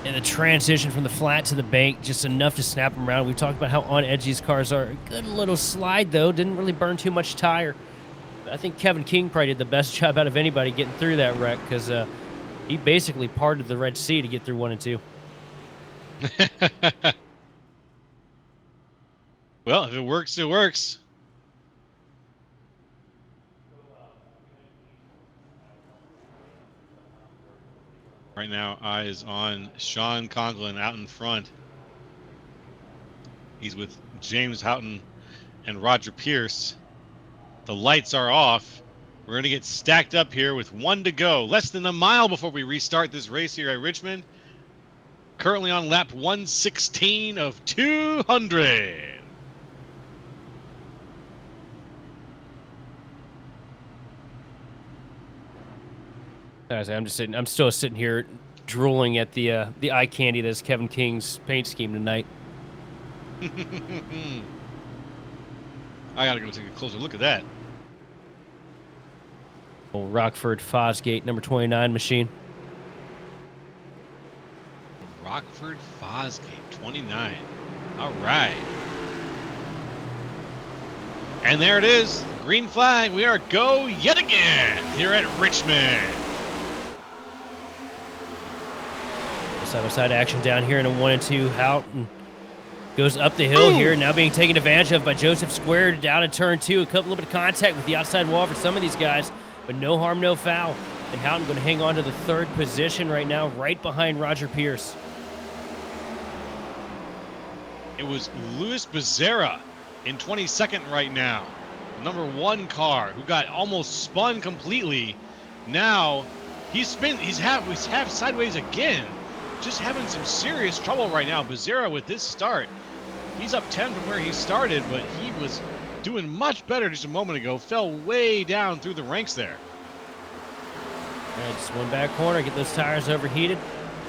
and the transition from the flat to the bank, just enough to snap him around. We talked about how on edge these cars are. A good little slide, though. Didn't really burn too much tire. I think Kevin King probably did the best job out of anybody getting through that wreck, because he basically parted the Red Sea to get through 1 and 2. Well, if it works, it works. Right now, eyes on Sean Conklin out in front. He's with James Houghton and Roger Pierce. The lights are off. We're going to get stacked up here with 1 to go. Less than a mile before we restart this race here at Richmond. Currently on lap 116 of 200. I'm still sitting here drooling at the eye candy that's Kevin King's paint scheme tonight. I gotta go take a closer look at that. Old Rockford Fosgate, number 29 machine. Rockford Fosgate, 29. All right. And there it is. Green flag. We are go yet again here at Richmond. Side-by-side action down here in a 1 and 2. Houghton goes up the hill here, now being taken advantage of by Joseph Square down in turn 2. A little bit of contact with the outside wall for some of these guys, but no harm, no foul. And Houghton going to hang on to the 3rd position right now, right behind Roger Pierce. It was Luis Becerra in 22nd right now. The number 1 car who got almost spun completely. Now he's half sideways again. Just having some serious trouble right now. Becerra with this start. He's up 10 from where he started, but he was doing much better just a moment ago. Fell way down through the ranks there. All right, just one back corner, get those tires overheated,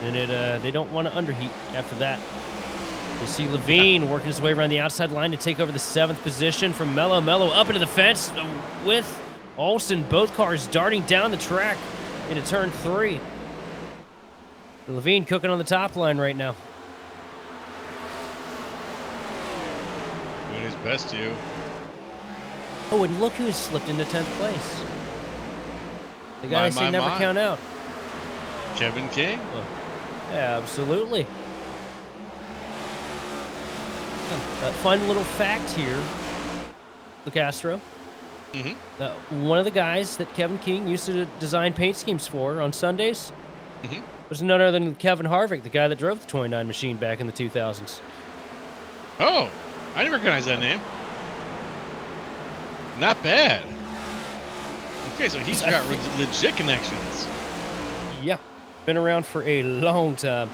and they don't want to underheat after that. You see Levine working his way around the outside line to take over the 7th position from Mello. Mello up into the fence with Olsen. Both cars darting down the track into turn 3. Levine cooking on the top line right now. Doing his best to. Oh, and look who's slipped into 10th place. The guy I say never count out. Kevin King? Oh, yeah, absolutely. A fun little fact here, Lucastro. One of the guys that Kevin King used to design paint schemes for on Sundays was none other than Kevin Harvick, the guy that drove the 29 machine back in the 2000s. Oh, I didn't recognize that name. Not bad. Okay, so he's got legit connections. Yeah, been around for a long time.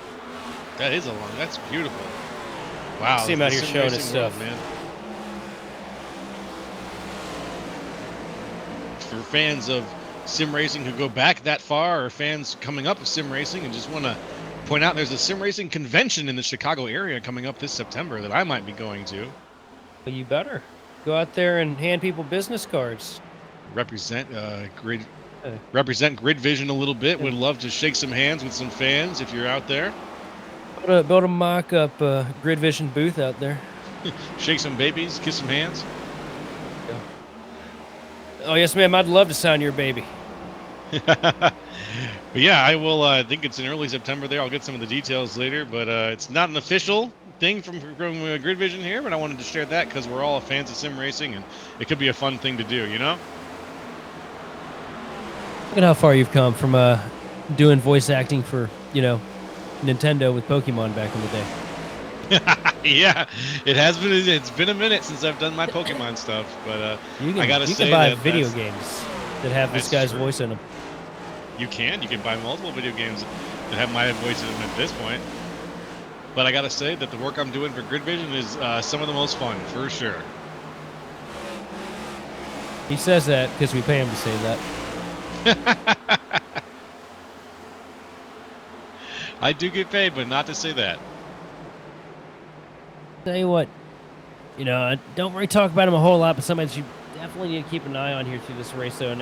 That is that's beautiful. Wow. See him out here showing his stuff, man. For fans of sim racing who go back that far, or fans coming up with sim racing and just want to point out there's a sim racing convention in the Chicago area coming up this September that I might be going to. Well, you better go out there and hand people business cards. Represent Grid. Uh, Represent Grid Vision a little bit. Yeah. Would love to shake some hands with some fans if you're out there. Build a mock-up Grid Vision booth out there. Shake some babies, kiss some hands. Oh, yes, ma'am. I'd love to sign your baby. But yeah, I will. I think it's in early September there. I'll get some of the details later, but it's not an official thing from Grid Vision here. But I wanted to share that because we're all fans of sim racing, and it could be a fun thing to do. You know. Look at how far you've come from doing voice acting for, Nintendo with Pokemon back in the day. Yeah, it has been. It's been a minute since I've done my Pokemon stuff, but I gotta say you can buy that video games that have this guy's true. voice in them. You can buy multiple video games that have my voice in them at this point. But I gotta say that the work I'm doing for Grid Vision is some of the most fun, for sure. He says that because we pay him to say that. I do get paid, but not to say that. Tell you what, I don't really talk about him a whole lot, but sometimes you definitely need to keep an eye on here through this race, though. And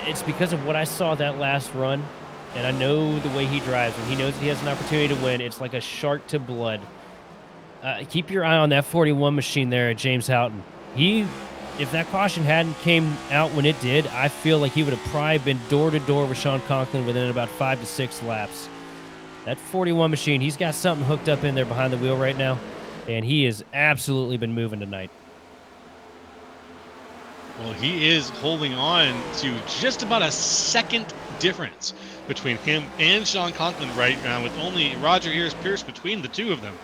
it's because of what I saw that last run, and I know the way he drives. When he knows he has an opportunity to win, it's like a shark to blood. Keep your eye on that 41 machine there at James Houghton. If that caution hadn't came out when it did, I feel like he would have probably been door-to-door with Sean Conklin within about 5 to 6 laps. That 41 machine, he's got something hooked up in there behind the wheel right now, and he has absolutely been moving tonight. Well, he is holding on to just about a second difference between him and Sean Conklin right now, with only Roger Pierce between the two of them.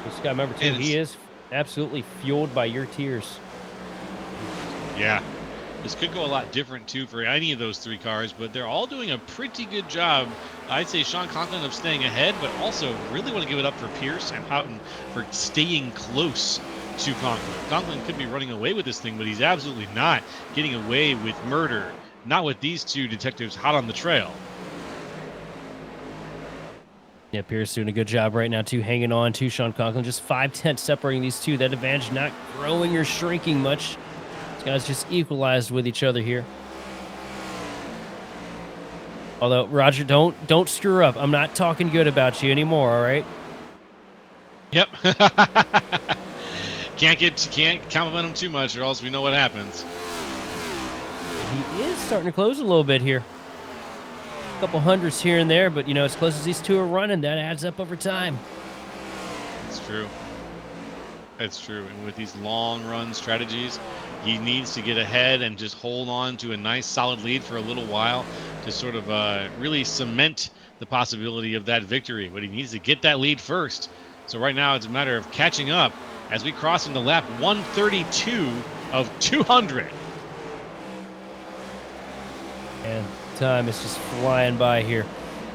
Just got to remember, too, he is absolutely fueled by your tears. Yeah. This could go a lot different, too, for any of those three cars, but they're all doing a pretty good job. I'd say Sean Conklin of staying ahead, but also really want to give it up for Pierce and Houghton for staying close to Conklin. Conklin could be running away with this thing, but he's absolutely not getting away with murder. Not with these two detectives hot on the trail. Yeah, Pierce doing a good job right now, too, hanging on to Sean Conklin. Just 5/10 separating these two. That advantage not growing or shrinking much. These guys just equalized with each other here. Although, Roger, don't screw up. I'm not talking good about you anymore, all right? Yep. Can't compliment him too much, or else we know what happens. He is starting to close a little bit here. A couple hundreds here and there, but as close as these two are running, that adds up over time. It's true. It's true. And with these long run strategies, he needs to get ahead and just hold on to a nice solid lead for a little while to sort of really cement the possibility of that victory. But he needs to get that lead first. So right now it's a matter of catching up as we cross into lap 132 of 200. And time is just flying by here.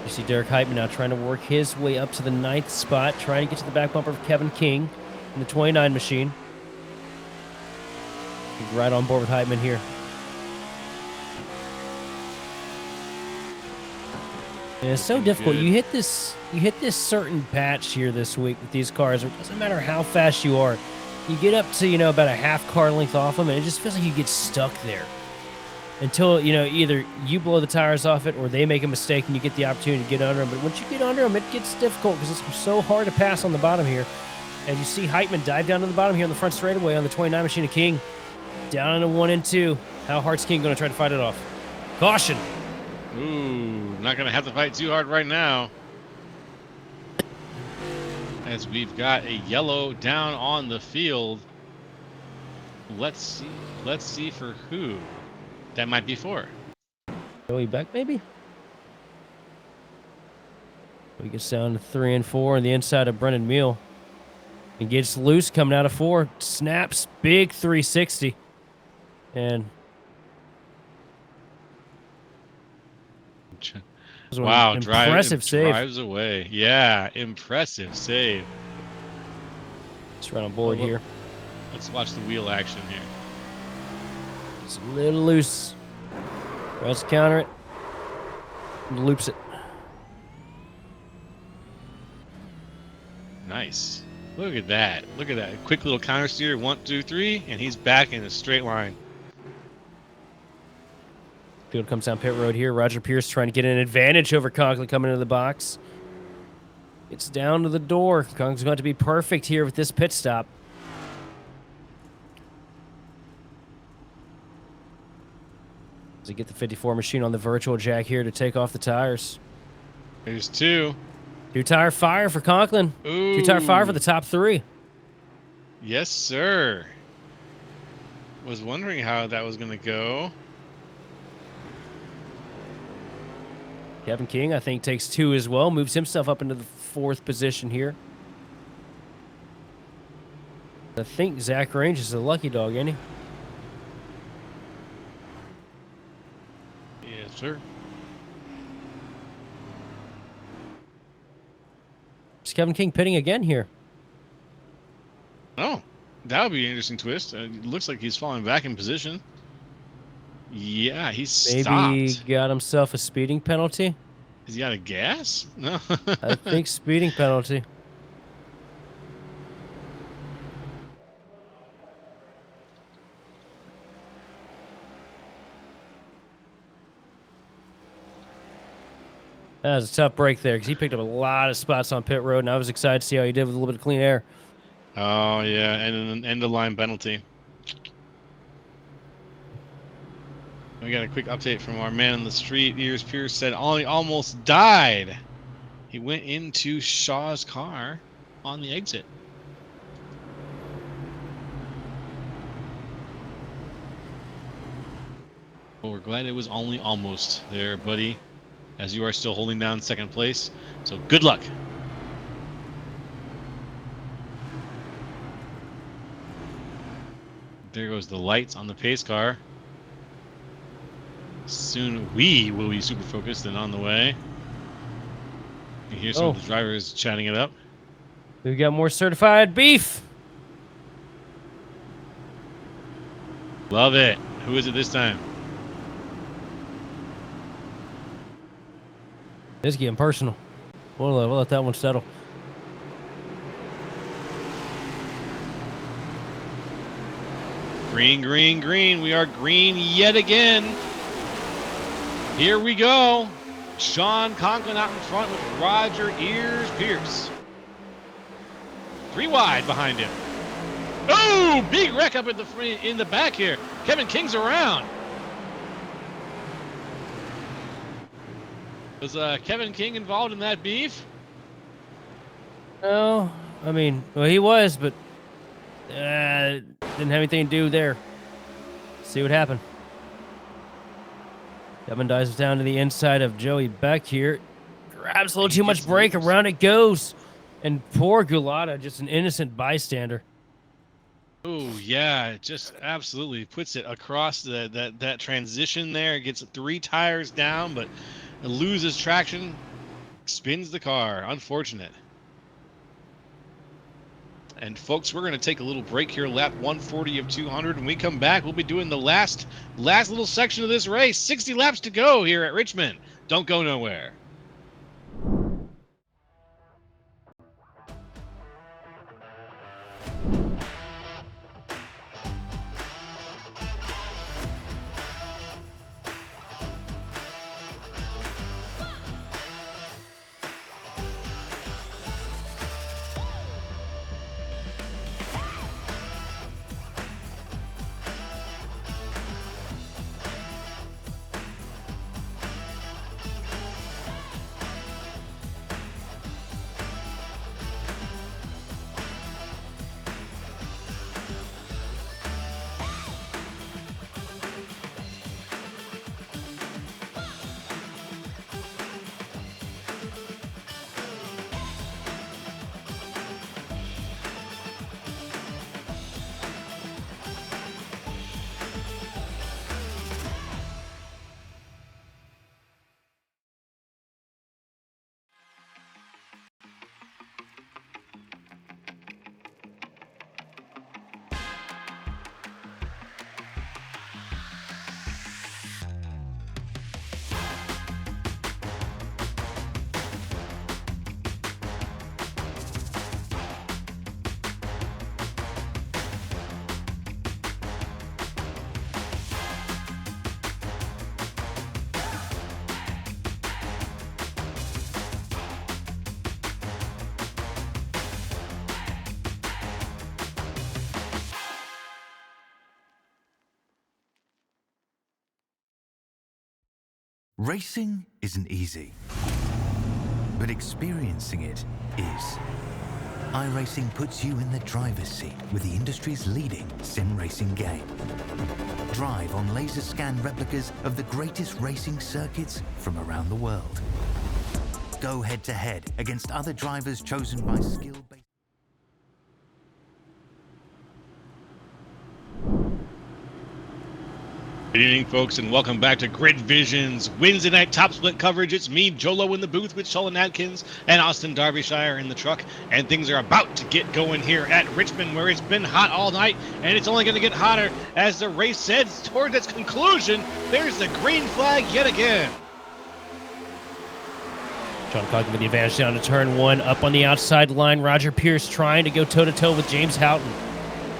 You see Derek Heitman now trying to work his way up to the 9th spot, trying to get to the back bumper of Kevin King in the 29 machine. He's right on board with Heitman here. And it's so difficult. Good. You hit this certain patch here this week with these cars. It doesn't matter how fast you are. You get up to, about a half car length off them, and it just feels like you get stuck there. Until, either you blow the tires off it or they make a mistake and you get the opportunity to get under them. But once you get under them, it gets difficult because it's so hard to pass on the bottom here. As you see Heitman dive down to the bottom here on the front straightaway on the 29 machine of King. Down into 1 and 2. How hard's King going to try to fight it off? Caution. Ooh, not going to have to fight too hard right now. As we've got a yellow down on the field. Let's see for who that might be for. Joey Beck, maybe? He gets down to 3 and 4 on the inside of Brennan Meal. He gets loose coming out of 4. Snaps. Big 360. And wow, impressive save. Drives away. Yeah, impressive save. Just right on board here. Let's watch the wheel action here. It's a little loose. Tries to counter it. Loops it. Nice. Look at that. Look at that. Quick little counter steer. 1, 2, 3, and he's back in a straight line. Field comes down pit road here. Roger Pierce trying to get an advantage over Conklin coming into the box. It's down to the door. Conklin's going to be perfect here with this pit stop. Does he get the 54 machine on the virtual jack here to take off the tires? There's 2. 2-tire fire for Conklin. Ooh. 2-tire fire for the top 3. Yes, sir. Was wondering how that was going to go. Kevin King, I think, takes 2 as well. Moves himself up into the 4th position here. I think Zach Range is a lucky dog, ain't he? Yes, sir. Is Kevin King pitting again here? Oh, that would be an interesting twist. It looks like he's falling back in position. Yeah, he's Maybe stopped. got himself a speeding penalty. Is he out of gas? No. I think speeding penalty. That was a tough break there because he picked up a lot of spots on pit road, and I was excited to see how he did with a little bit of clean air. Oh, yeah, and an end-of-line penalty. We got a quick update from our man on the street. Pierce said Ollie almost died. He went into Shaw's car on the exit. Well, we're glad it was only almost there, buddy, as you are still holding down 2nd place. So good luck. There goes the lights on the pace car. Soon we will be super focused and on the way. You hear some of the drivers chatting it up. We got more certified beef. Love it. Who is it this time? It's getting personal. We'll let that one settle. Green, green, green. We are green yet again. Here we go. Sean Conklin out in front with Roger Ears Pierce. 3 wide behind him. Oh, big wreck up in the back here. Kevin King's around. Was Kevin King involved in that beef? No, I mean, well, he was, but didn't have anything to do there. See what happened. Kevin dives down to the inside of Joey Beck here. Grabs a little too much brake. Around it goes. And poor Gulata, just an innocent bystander. Oh, yeah. Just absolutely puts it across that transition there. It gets 3 tires down, but it loses traction. Spins the car. Unfortunate. And folks, we're going to take a little break here, lap 140 of 200. When we come back, we'll be doing the last little section of this race. 60 laps to go here at Richmond. Don't go nowhere. Racing isn't easy, but experiencing it is. iRacing puts you in the driver's seat with the industry's leading sim racing game. Drive on laser scan replicas of the greatest racing circuits from around the world. Go head to head against other drivers chosen by skill-based. Good evening, folks, and welcome back to Grid Vision's Wednesday night top split coverage. It's me, Jolo, in the booth with Sheldon Atkins and Austin Derbyshire in the truck, and things are about to get going here at Richmond, where it's been hot all night, and it's only going to get hotter as the race heads towards its conclusion. There's the green flag yet again. John Coughlin with the advantage down to turn one, up on the outside line. Roger Pierce trying to go toe-to-toe with James Houghton.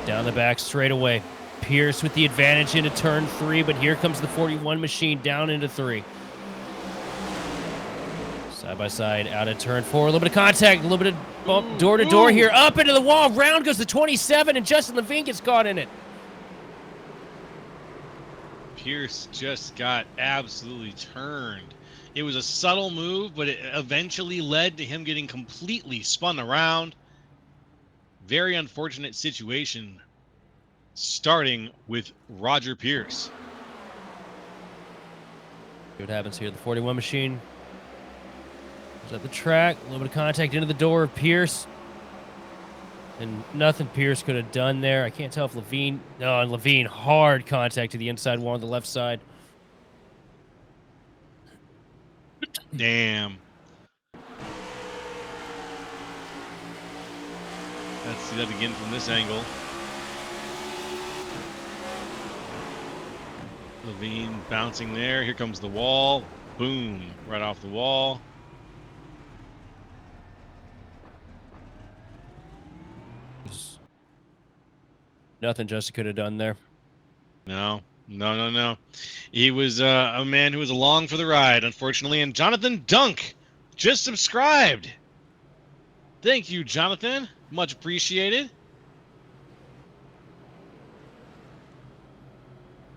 Down the back straight away. Pierce with the advantage into turn three, but here comes the 41 machine down into three. Side by side, out of turn four. A little bit of contact, a little bit of bump door to door here. Up into the wall. Round goes the 27, and Justin Levine gets caught in it. Pierce just got absolutely turned. It was a subtle move, but it eventually led to him getting completely spun around. Very unfortunate situation, starting with Roger Pierce. See what happens here. The 41 machine is at the track. A little bit of contact into the door of Pierce. And nothing Pierce could have done there. I can't tell if Levine... No, and Levine, hard contact to the inside wall on the left side. Damn. Let's see that again from this angle. Levine bouncing there. Here comes the wall. Boom. Right off the wall. Nothing Justin could have done there. No. He was a man who was along for the ride, unfortunately. And Jonathan Dunk just subscribed. Thank you, Jonathan. Much appreciated.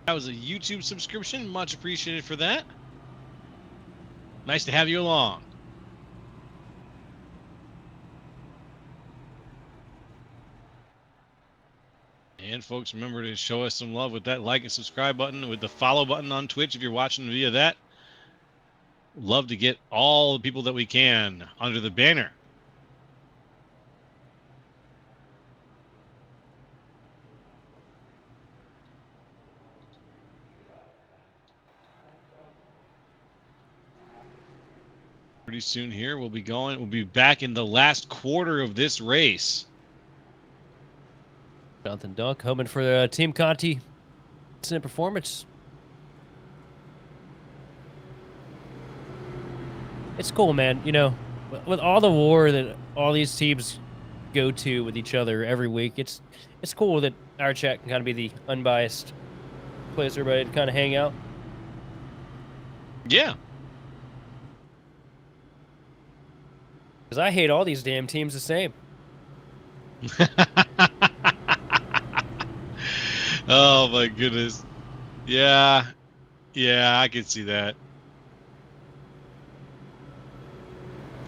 That was a YouTube subscription. Much appreciated for that. Nice to have you along. And folks, remember to show us some love with that like and subscribe button, with the follow button on Twitch if you're watching via that. Love to get all the people that we can under the banner. Pretty soon here we'll be back in the last quarter of this race. Jonathan Dunk hoping for Team Conti instant performance. It's cool, man. You know, with all the war that all these teams go to with each other every week, it's cool that our chat can kind of be the unbiased place for everybody to kind of hang out. Yeah. Because I hate all these damn teams the same. Oh my goodness. Yeah, I can see that.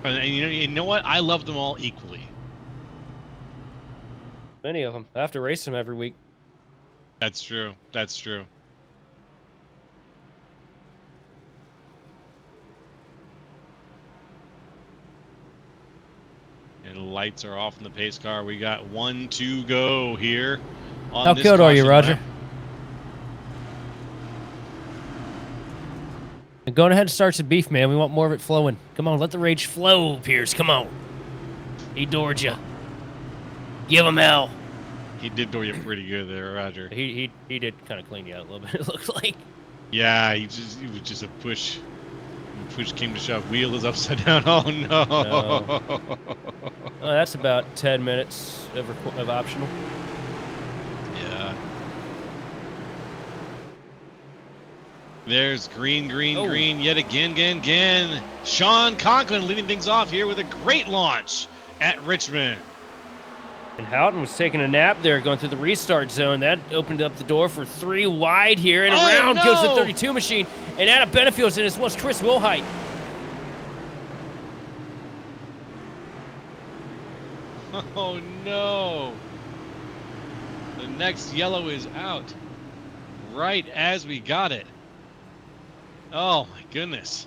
And you know what? I love them all equally. Many of them. I have to race them every week. That's true. That's true. And the lights are off in the pace car. We got 1 to go here. How good are you, Roger? Going ahead and start some beef, man. We want more of it flowing. Come on, let the rage flow, Pierce. Come on. He doored you. Give him hell. He did door you pretty good there, Roger. He did kind of clean you out a little bit, it looked like. Yeah, he was just a push. Push came to shove. Wheel is upside down. Oh no. Oh, that's about 10 minutes of optional. Yeah. There's green yet again. Sean Conklin leading things off here with a great launch at Richmond. And Houghton was taking a nap there, going through the restart zone. That opened up the door for 3 wide here, and around goes the 32 machine. And Adam Benefield's in as well as Chris Wilhite. Oh no! The next yellow is out right as we got it. Oh my goodness.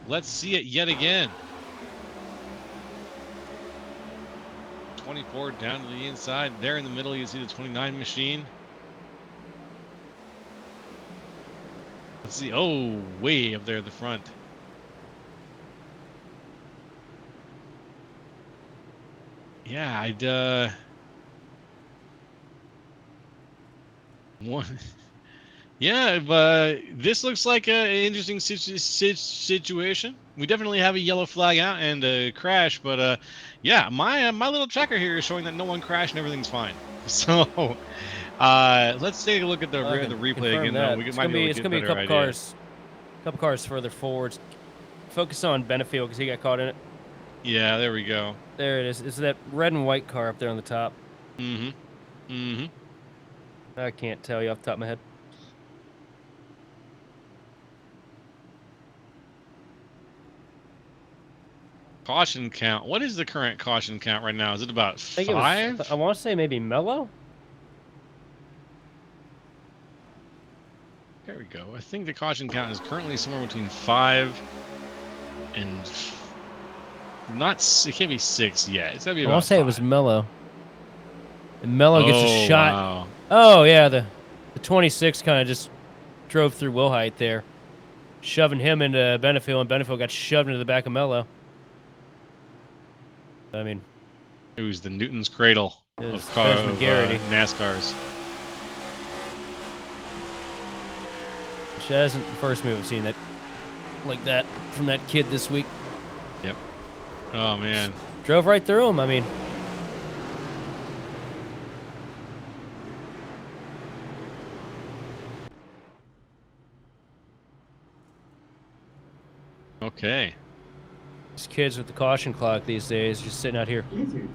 Let's see it yet again. 24 down to the inside. There in the middle, you see the 29 machine. Let's see. Oh, way up there at the front. Yeah, one. Yeah, but this looks like an interesting situation. We definitely have a yellow flag out and a crash, but yeah, my little checker here is showing that no one crashed and everything's fine. So let's take a look at the replay again. Though. It's gonna be a couple cars further forwards. Focus on Benefield because he got caught in it. Yeah, there we go. There it is. It's that red and white car up there on the top. Mm-hmm. Mm-hmm. I can't tell you off the top of my head. Caution count. What is the current caution count right now? Is it about 5? I want to say maybe Mello. There we go. I think the caution count is currently somewhere between 5 and it can't be 6 yet. It's gotta be about I want to say 5. it was Mello. And Mello gets a shot. Wow. Oh yeah, the 26 kind of just drove through Wilhite there, shoving him into Benefield, and Benefield got shoved into the back of Mello. I mean, it was the Newton's cradle of NASCARs. Which isn't the first move I've seen that like that from that kid this week. Yep. Oh man. Drove right through him. I mean. Okay. These kids with the caution clock these days just sitting out here. Lizard.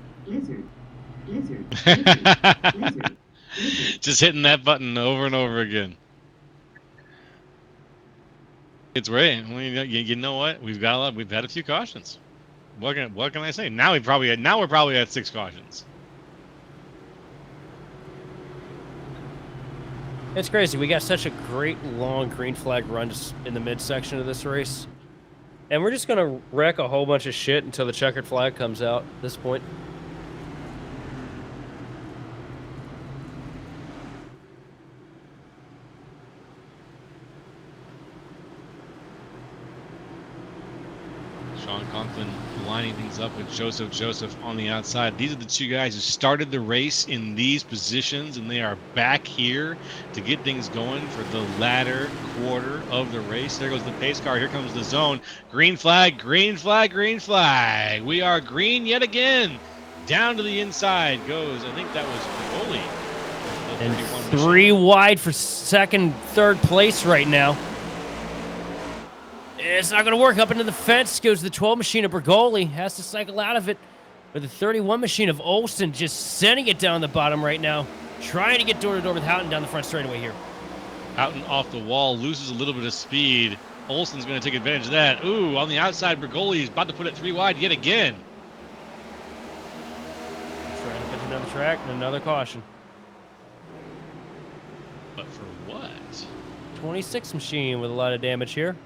Just hitting that button over and over again. It's right. Well, you know what? We've had a few cautions. What can I say? Now we're probably at 6 cautions. It's crazy. We got such a great long green flag run just in the midsection of this race. And we're just going to wreck a whole bunch of shit until the checkered flag comes out at this point. Sean Conklin lining things up with Joseph on the outside. These are the two guys who started the race in these positions, and they are back here to get things going for the latter quarter of the race. There goes the pace car. Here comes the zone. Green flag, green flag, green flag. We are green yet again. Down to the inside goes, I think that was Pioli. And 3 wide for third place right now. It's not going to work. Up into the fence goes the 12 machine of Bergoli. Has to cycle out of it. But the 31 machine of Olsen just sending it down the bottom right now. Trying to get door-to-door with Houghton down the front straightaway here. Houghton off the wall, loses a little bit of speed. Olsen's going to take advantage of that. Ooh, on the outside, Bergoli is about to put it 3 wide yet again. Trying to get to another track and another caution. But for what? 26 machine with a lot of damage here.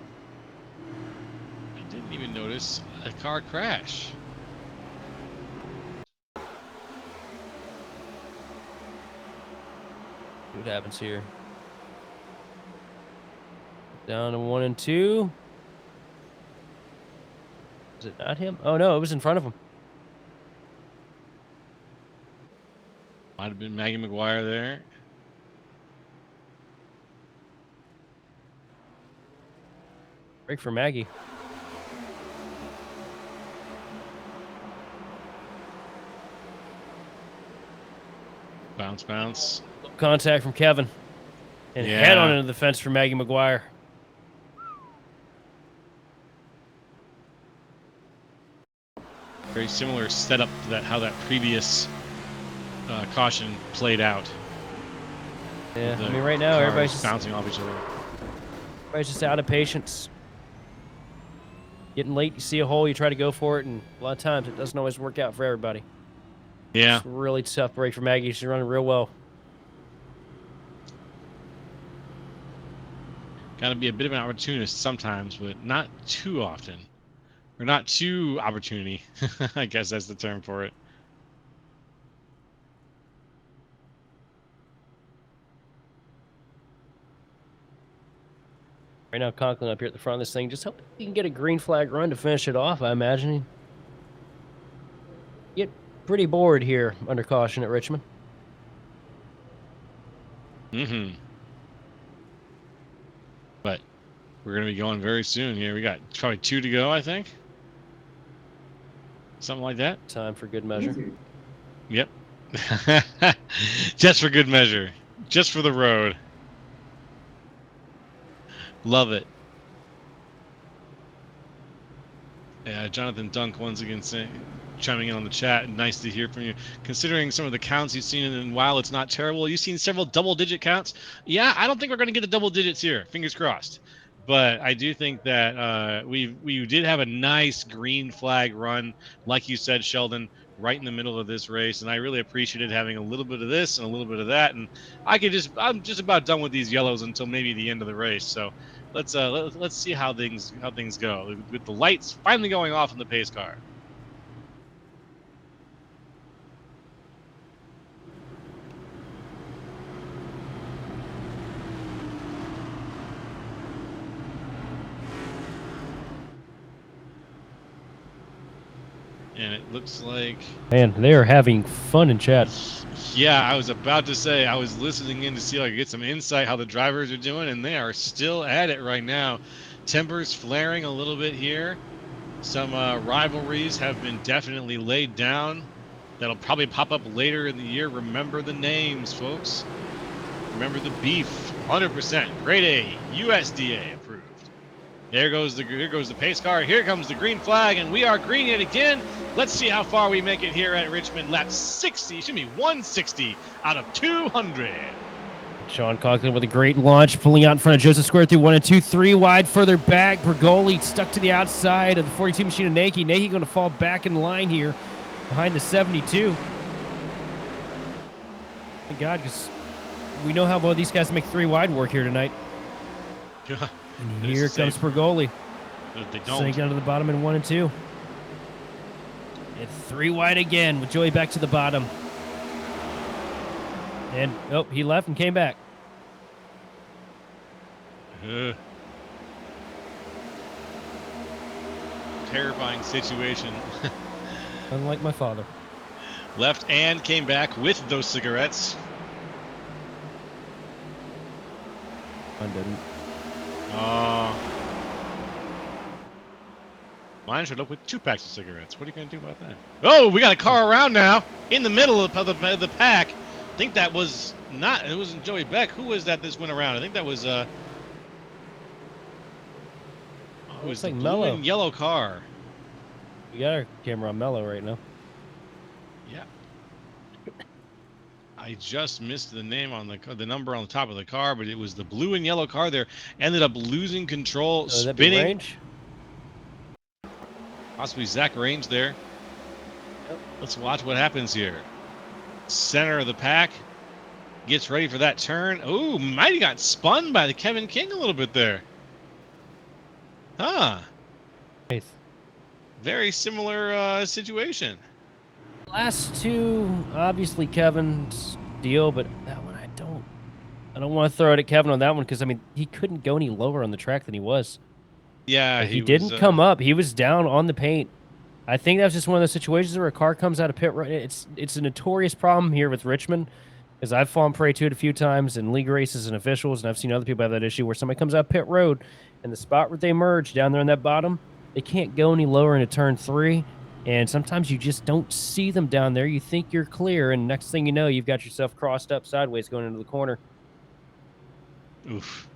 Didn't even notice a car crash. See what happens here. Down to 1 and 2. Is it not him? Oh no, it was in front of him. Might have been Maggie McGuire there. Break for Maggie. Bounce. Contact from Kevin. And head on into the fence for Maggie McGuire. Very similar setup to how that previous caution played out. Yeah, The I mean, right now cars everybody's just bouncing off each other. out of patience. Getting late, you see a hole, you try to go for it, and a lot of times it doesn't always work out for everybody. Yeah. It's a really tough break for Maggie. She's running real well. Got to be a bit of an opportunist sometimes, but not too often. Or not too opportunity. I guess that's the term for it. Right now, Conklin up here at the front of this thing. Just hope he can get a green flag run to finish it off, I imagine. Get pretty bored here under caution at Richmond. Mm-hmm. But we're going to be going very soon here. We got probably 2 to go, I think. Something like that. Time for good measure. Yep. Just for good measure. Just for the road. Love it. Yeah, Jonathan Dunk once again chiming in on the chat. Nice to hear from you. Considering some of the counts you've seen, and while it's not terrible, you've seen several double-digit counts. Yeah, I don't think we're going to get the double digits here. Fingers crossed. But I do think that we did have a nice green flag run, like you said, Sheldon, right in the middle of this race, and I really appreciated having a little bit of this and a little bit of that. And I'm just about done with these yellows until maybe the end of the race. So let's see how things go with the lights finally going off in the pace car. And it looks like, Man, they are having fun in chat. yeah, I was about to say, I was listening in to see if I could get some insight how the drivers are doing, and they are still at it right now. Tempers flaring a little bit here. Some rivalries have been definitely laid down. That'll probably pop up later in the year. Remember the names, folks. Remember the beef. 100%. Grade A, USDA approved. Here goes the pace car. Here comes the green flag, and we are green yet again. Let's see how far we make it here at Richmond. Lap 60, should be 160 out of 200. Sean Conklin with a great launch, pulling out in front of Joseph Square through 1 and 2, 3 wide. Further back, Bergoli stuck to the outside of the 42 machine of Nahke. Nahke going to fall back in line here behind the 72. Thank God, because we know how well these guys make 3 wide work here tonight. Yeah. And here comes Bergoli. They don't. Sitting down to the bottom in 1 and 2. And 3 wide again with Joey back to the bottom. And, oh, he left and came back. Terrifying situation. Unlike my father. Left and came back with those cigarettes. Mine didn't. Mine showed up with 2 packs of cigarettes. What are you going to do about that? Oh, we got a car around now in the middle of the pack. I think that was not. It wasn't Joey Beck. Who was that? This went around. I think that was who was the like blue Mello. and yellow car? We got our camera on Mello right now. Yeah. I just missed the name on the number on the top of the car, but it was the blue and yellow car there. Ended up losing control, That'd be spinning. Range? Possibly Zach Range there. Yep. Let's watch what happens here. Center of the pack. Gets ready for that turn. Ooh, might have got spun by the Kevin King a little bit there. Huh. Nice. Very similar situation. Last 2, obviously Kevin's deal, but that one I don't want to throw it at Kevin on that one because I mean he couldn't go any lower on the track than he was. Yeah, He didn't come up. He was down on the paint. I think that's just one of those situations where a car comes out of pit road. It's a notorious problem here with Richmond, because I've fallen prey to it a few times in league races and officials, and I've seen other people have that issue where somebody comes out pit road, and the spot where they merge down there in that bottom, they can't go any lower into turn 3, and sometimes you just don't see them down there. You think you're clear, and next thing you know, you've got yourself crossed up sideways going into the corner. Oof.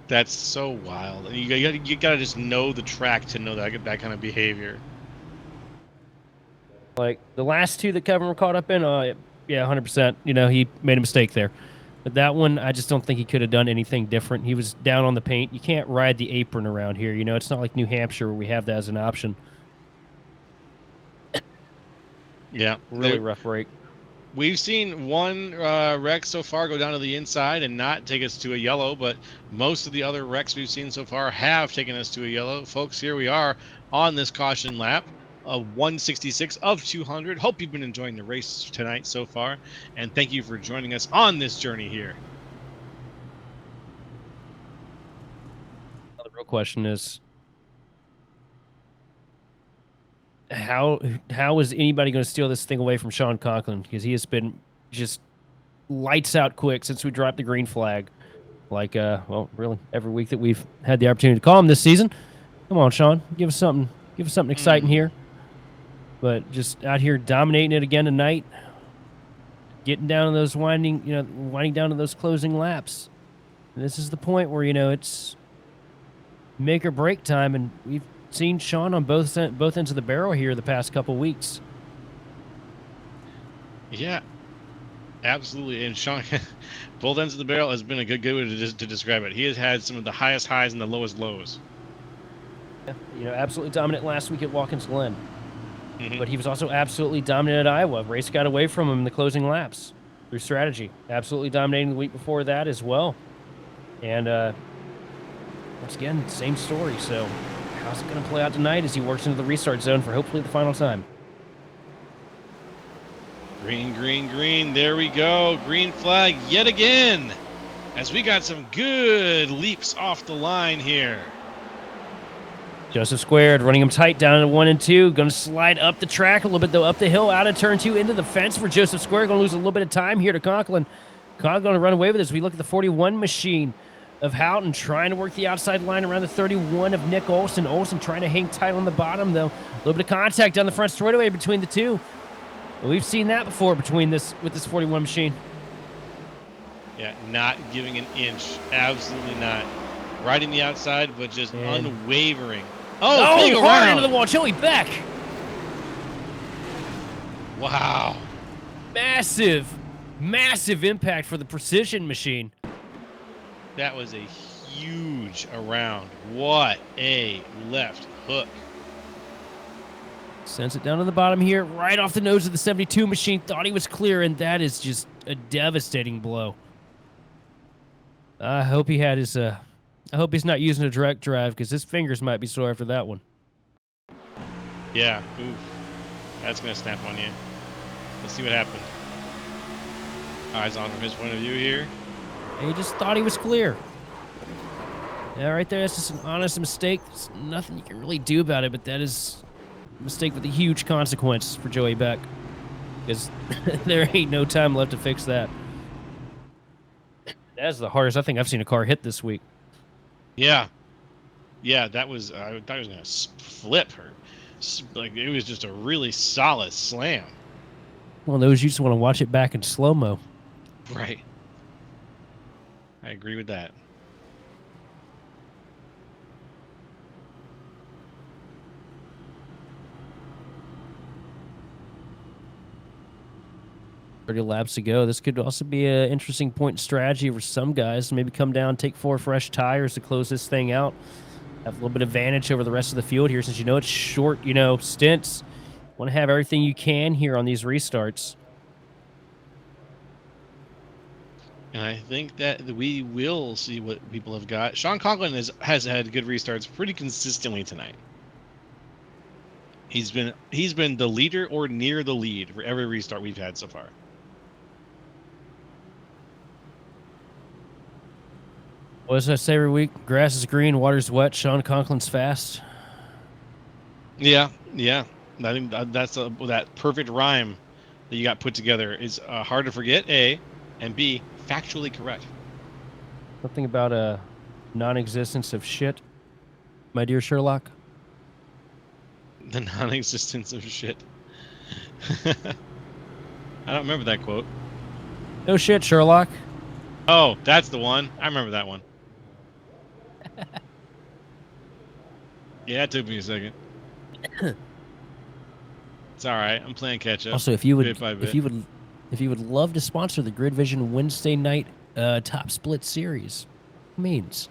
That's so wild. And you gotta just know the track to know that kind of behavior. Like the last 2 that Kevin were caught up in, Yeah, 100%. You know, he made a mistake there. But that one, I just don't think he could have done anything different. He was down on the paint. You can't ride the apron around here. You know, it's not like New Hampshire where we have that as an option. Yeah, Really rough break. we've seen one wreck so far go down to the inside and not take us to a yellow, but most of the other wrecks we've seen so far have taken us to a yellow. Folks, here we are on this caution lap of 166 of 200. Hope you've been enjoying the race tonight so far, and thank you for joining us on this journey here. The real question is, how is anybody going to steal this thing away from Sean Conklin? Because he has been just lights out quick since we dropped the green flag. Like, well, really every week that we've had the opportunity to call him this season. Come on, Sean, give us something exciting here. But just out here dominating it again tonight, getting down to those winding down to those closing laps. And this is the point where, you know, it's make or break time, and we've seen Sean on both ends of the barrel here the past couple weeks. Yeah, absolutely. And Sean, both ends of the barrel has been a good way to describe it. He has had some of the highest highs and the lowest lows. Yeah, you know, absolutely dominant last week at Watkins Glen. But he was also absolutely dominant at Iowa. Race got away from him in the closing laps through strategy. Absolutely dominating the week before that as well. And once again, same story. So how's it going to play out tonight as he works into the restart zone for hopefully the final time? Green, green, green. There we go. Green flag yet again. As we got some good leaps off the line here. Joseph Squared running him tight down to 1 and 2. Going to slide up the track a little bit, though, up the hill, out of turn 2 into the fence for Joseph Squared. Going to lose a little bit of time here to Conklin. Conklin going to run away with this. We look at the 41 machine of Houghton trying to work the outside line around the 31 of Nick Olson. Olson trying to hang tight on the bottom, though. A little bit of contact down the front straightaway between the two. We've seen that before with this 41 machine. Yeah, not giving an inch. Absolutely not. Riding the outside, but just unwavering. Oh, big hard around. into the wall. Joey Beck. Wow. Massive impact for the precision machine. That was a huge around. What a left hook. Sends it down to the bottom here, right off the nose of the 72 machine. Thought he was clear, and that is just a devastating blow. I hope he had his. I hope he's not using a direct drive because his fingers might be sore after that one. Yeah, oof. That's gonna snap on you. Let's see what happened. Eyes on from his point of view here. He just thought he was clear. Yeah, right there. That's just an honest mistake. There's nothing you can really do about it, but that is a mistake with a huge consequence for Joey Beck. Because there ain't no time left to fix that. That's the hardest I think I've seen a car hit this week. Yeah. Yeah, that was, I thought he was going to flip her. Like, it was just a really solid slam. Well, those you just want to watch it back in slow-mo. Right. I agree with that. Laps to go. This could also be an interesting point in strategy for some guys. Maybe come down, take 4 fresh tires to close this thing out. Have a little bit of advantage over the rest of the field here since you know it's short, stints. Want to have everything you can here on these restarts. And I think that we will see what people have got. Sean Conklin has had good restarts pretty consistently tonight. He's been the leader or near the lead for every restart we've had so far. What does I say every week? Grass is green, water's wet. Sean Conklin's fast. Yeah. I think that's that perfect rhyme that you got put together is hard to forget, A, and B, factually correct. Something about a non-existence of shit, my dear Sherlock. The non-existence of shit. I don't remember that quote. No shit, Sherlock. Oh, that's the one. I remember that one. Yeah, it took me a second. It's all right. I'm playing catch up. Also, if you would if you would love to sponsor the Grid Vision Wednesday night Top Split series, means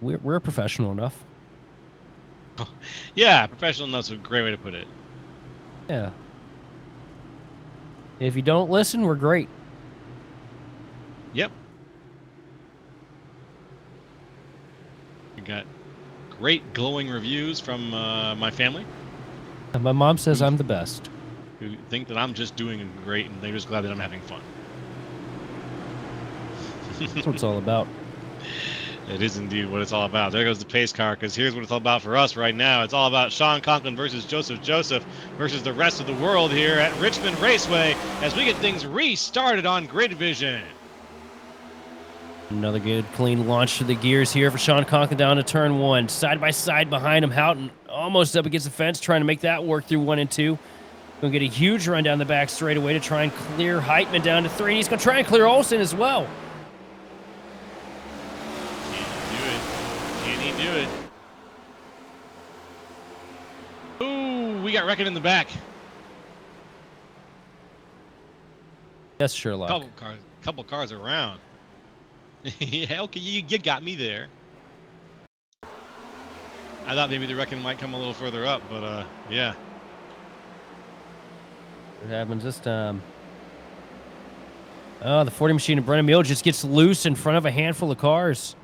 we're professional enough. Yeah, professional enough's a great way to put it. Yeah. If you don't listen, we're great. Yep. We got great glowing reviews from my family, And my mom says I'm the best. who think that I'm just doing great and they're just glad that I'm having fun. That's what it's all about. It is indeed what it's all about. There goes the pace car, because here's what it's all about for us right now. It's all about Sean Conklin versus Joseph versus the rest of the world here at Richmond Raceway as we get things restarted on Grid Vision. Another good, clean launch to the gears here for Sean Conklin down to turn 1. Side by side behind him, Houghton almost up against the fence, trying to make that work through 1 and 2. Going to get a huge run down the back straightaway to try and clear Heitman down to 3. And he's going to try and clear Olsen as well. Can he do it? Ooh, we got Wreckett in the back. Yes, Sherlock. Couple cars around. Yeah, okay, you got me there. I thought maybe the Wreckett might come a little further up, but yeah. What happens this time? Oh, the 40 machine of Brennan Mill just gets loose in front of a handful of cars.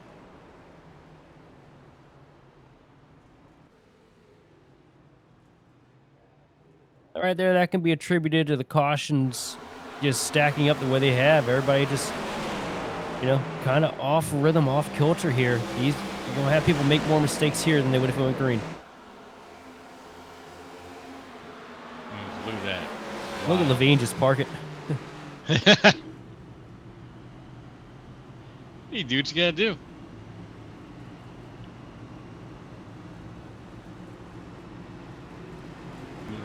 All right there, that can be attributed to the cautions just stacking up the way they have. Everybody just, you know, kind of off rhythm, off kilter here. You're going to have people make more mistakes here than they would if it went green. Look at that. Look at Levine just park it. You do what you gotta do.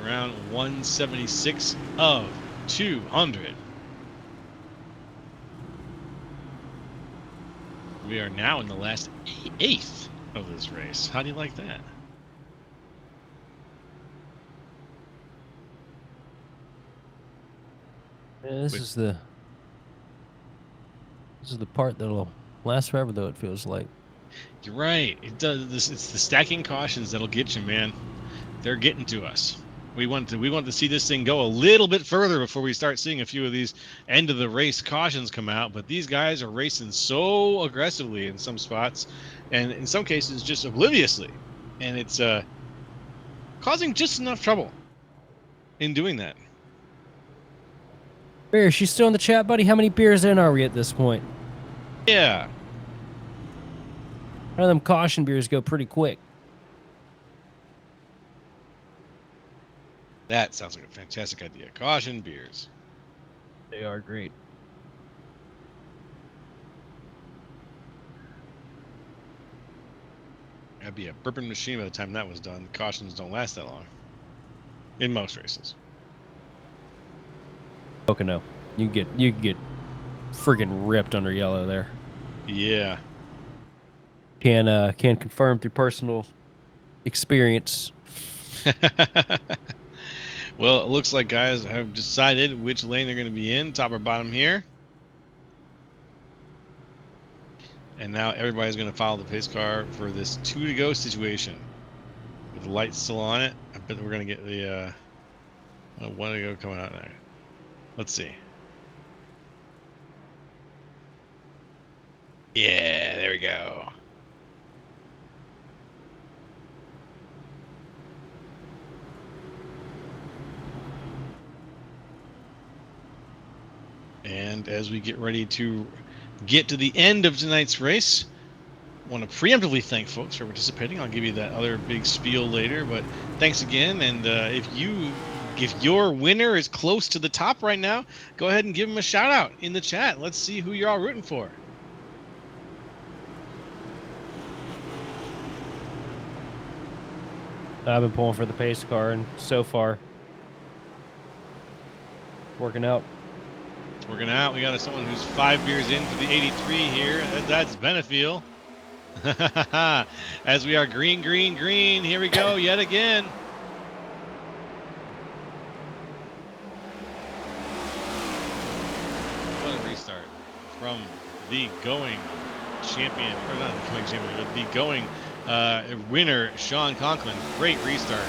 Around 176 of 200. We are now in the last eighth of this race. How do you like that? Yeah, this is the part that'll last forever, though, it feels like. You're right. It does. It's the stacking cautions that'll get you, man. They're getting to us. We want to see this thing go a little bit further before we start seeing a few of these end of the race cautions come out. But these guys are racing so aggressively in some spots, and in some cases just obliviously, and it's causing just enough trouble in doing that. Beer, she's still in the chat, buddy. How many beers in are we at this point? Yeah. One of them caution beers go pretty quick. That sounds like a fantastic idea. Caution beers. They are great. That'd be a burping machine by the time that was done. Cautions don't last that long. In most races. Okay, no. You can get friggin' ripped under yellow there. Yeah. Can confirm through personal experience. Well, it looks like guys have decided which lane they're going to be in, top or bottom here. And now everybody's going to follow the pace car for this 2 to go situation. With the lights still on it, I bet we're going to get the 1 to go coming out there. Let's see. Yeah, there we go. And as we get ready to get to the end of tonight's race, I want to preemptively thank folks for participating. I'll give you that other big spiel later, but thanks again. And if your winner is close to the top right now, go ahead and give him a shout out in the chat. Let's see who you're all rooting for. I've been pulling for the pace car, and so far, working out. Working out. We got someone who's 5 beers in for the 83 here. That's Benefiel. As we are green. Here we go yet again. from the going champion, or not the going champion, but the going winner, Sean Conklin. Great restart.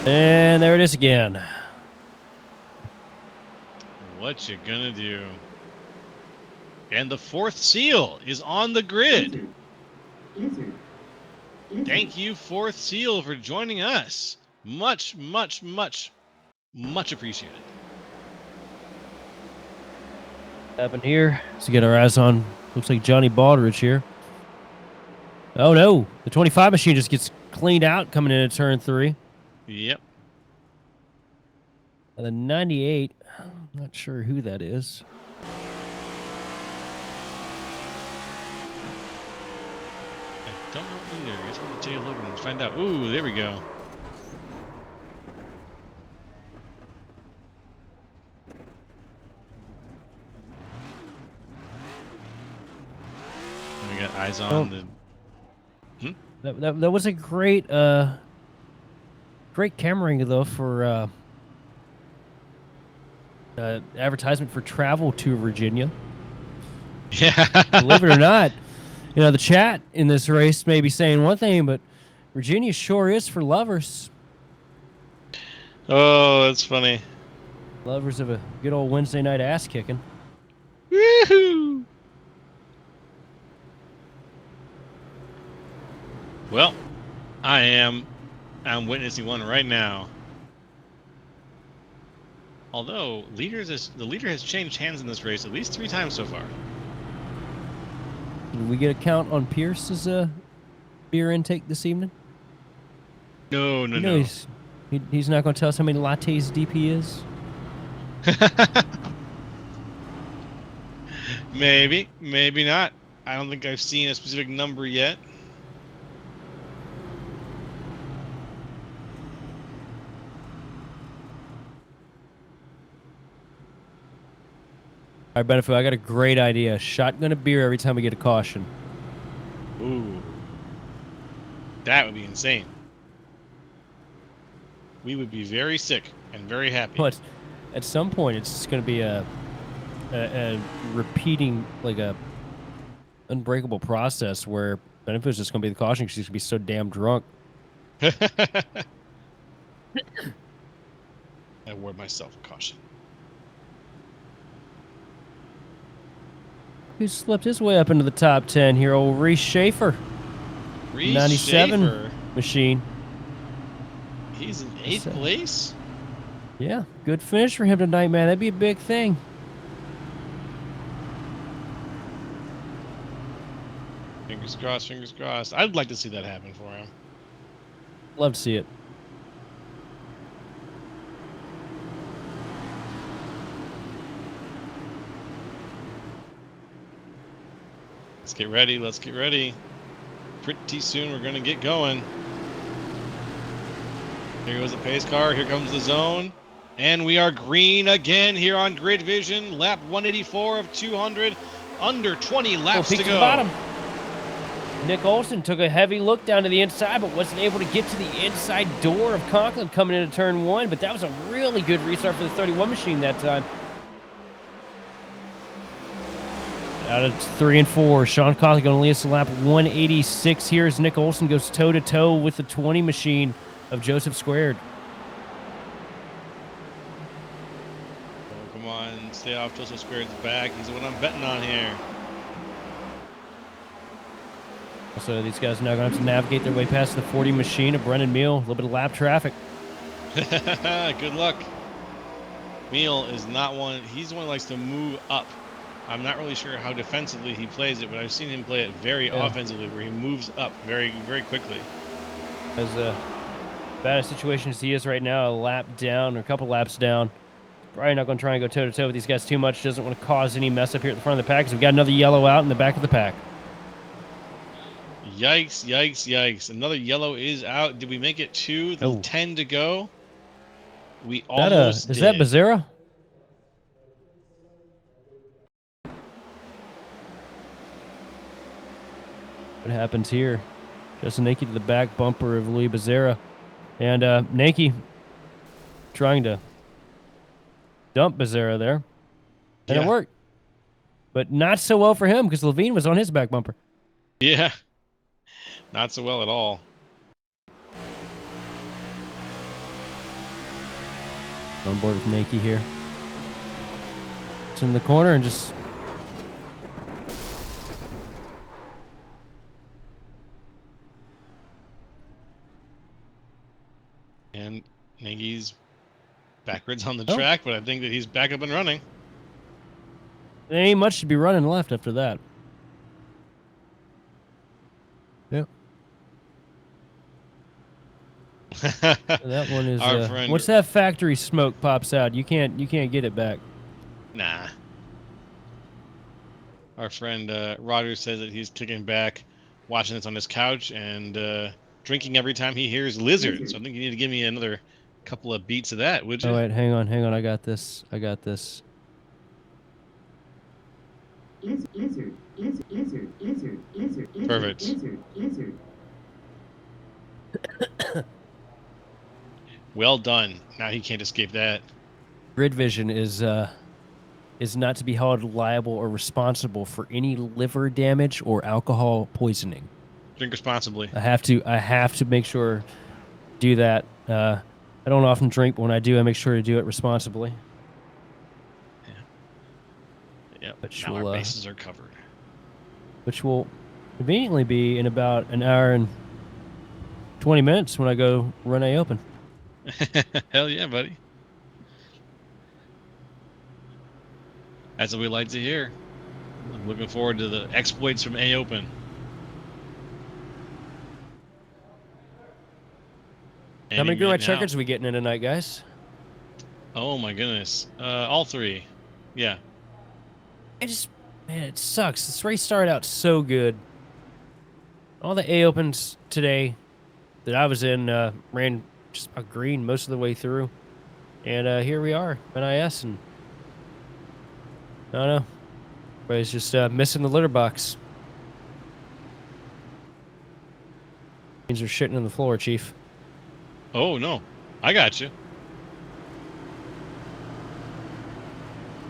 And there it is again. What you gonna do? And the fourth seal is on the grid. Thank you, fourth seal, for joining us. Much, much, much, much appreciated. Happened here. Let's get our eyes on. Looks like Johnny Baldridge here. Oh no, the 25 machine just gets cleaned out coming into turn 3. Yep. And the 98, I'm not sure who that is. I don't know either. I just want to take a look and find out. Ooh, there we go. And we got eyes on the. That was a great great camera angle though for advertisement for travel to Virginia. Yeah. Believe it or not, you know the chat in this race may be saying one thing, but Virginia sure is for lovers. Oh, that's funny. Lovers of a good old Wednesday night ass kicking. Woohoo! Well, I'm witnessing one right now. Although the leader has changed hands in this race at least 3 times so far. Did we get a count on Pierce's beer intake this evening? No. He's not going to tell us how many lattes deep he is. Maybe not. I don't think I've seen a specific number yet. All right, Benefit, I got a great idea. Shotgun a beer every time we get a caution. Ooh. That would be insane. We would be very sick and very happy. But at some point, it's just going to be a repeating, like a unbreakable process where Benefit's just going to be the caution because she's going to be so damn drunk. I award myself a caution. Who slipped his way up into the top 10 here? Old Reese Schaefer. 97 Schaefer. machine. He's in 8th place? Yeah, good finish for him tonight, man. That'd be a big thing. Fingers crossed, fingers crossed. I'd like to see that happen for him. Love to see it. Let's get ready. Let's get ready. Pretty soon we're going to get going. Here goes the pace car. Here comes the zone. And we are green again here on Grid Vision. Lap 184 of 200. Under 20 laps to go. To the bottom. Nick Olson took a heavy look down to the inside, but wasn't able to get to the inside door of Conklin coming into turn 1. But that was a really good restart for the 31 machine that time. Out of 3 and 4, Sean Conklin going to lead us to lap 186 here as Nick Olson goes toe-to-toe with the 20 machine of Joseph Squared. Oh, come on. Stay off Joseph Squared's back. He's the one I'm betting on here. So these guys are now going to have to navigate their way past the 40 machine of Brendan Meal. A little bit of lap traffic. Good luck. Meal is not one. He's the one that likes to move up. I'm not really sure how defensively he plays it, but I've seen him play it very offensively, where he moves up very, very quickly. As bad a situation as he is right now, a lap down or a couple laps down. Probably not going to try and go toe-to-toe with these guys too much. Doesn't want to cause any mess up here at the front of the pack, because we've got another yellow out in the back of the pack. Yikes, yikes, yikes. Another yellow is out. Did we make it to the 10 to go? We almost did. Is that Becerra? What happens here? Justin Nakey to the back bumper of Louis Becerra. And Nakey trying to dump Becerra there. And it worked. but not so well for him because Levine was on his back bumper. Yeah. Not so well at all. On board with Nike here. It's in the corner and just... And Nagy's backwards on the Oh. track, but I think that he's back up and running. There ain't much to be running left after that. Yep. That one is Our friend, once that factory smoke pops out, you can't get it back. Nah. Our friend Roger says that he's kicking back, watching this on his couch, and drinking every time he hears lizard. So I think you need to give me another couple of beats of that, would you? Oh wait, hang on. I got this. Lizard. Perfect. Well done. Now he can't escape that. Grid Vision is not to be held liable or responsible for any liver damage or alcohol poisoning. Drink responsibly. I have to make sure do that. I don't often drink, but when I do, I make sure to do it responsibly. Yep. Which Now will, our bases are covered. Which will conveniently be in about an hour and 20 minutes when I go run A Open. Hell yeah, buddy. That's what we like to hear. I'm looking forward to the exploits from A Open. How many Go checkers are we getting in tonight, guys? Oh my goodness. All three. Yeah. Man, it sucks. This race started out so good. All the A Opens today that I was in ran just about green most of the way through. And here we are, NiS, and I don't know. Everybody's just missing the litter box. Things are shitting on the floor, Chief. Oh no. I got you.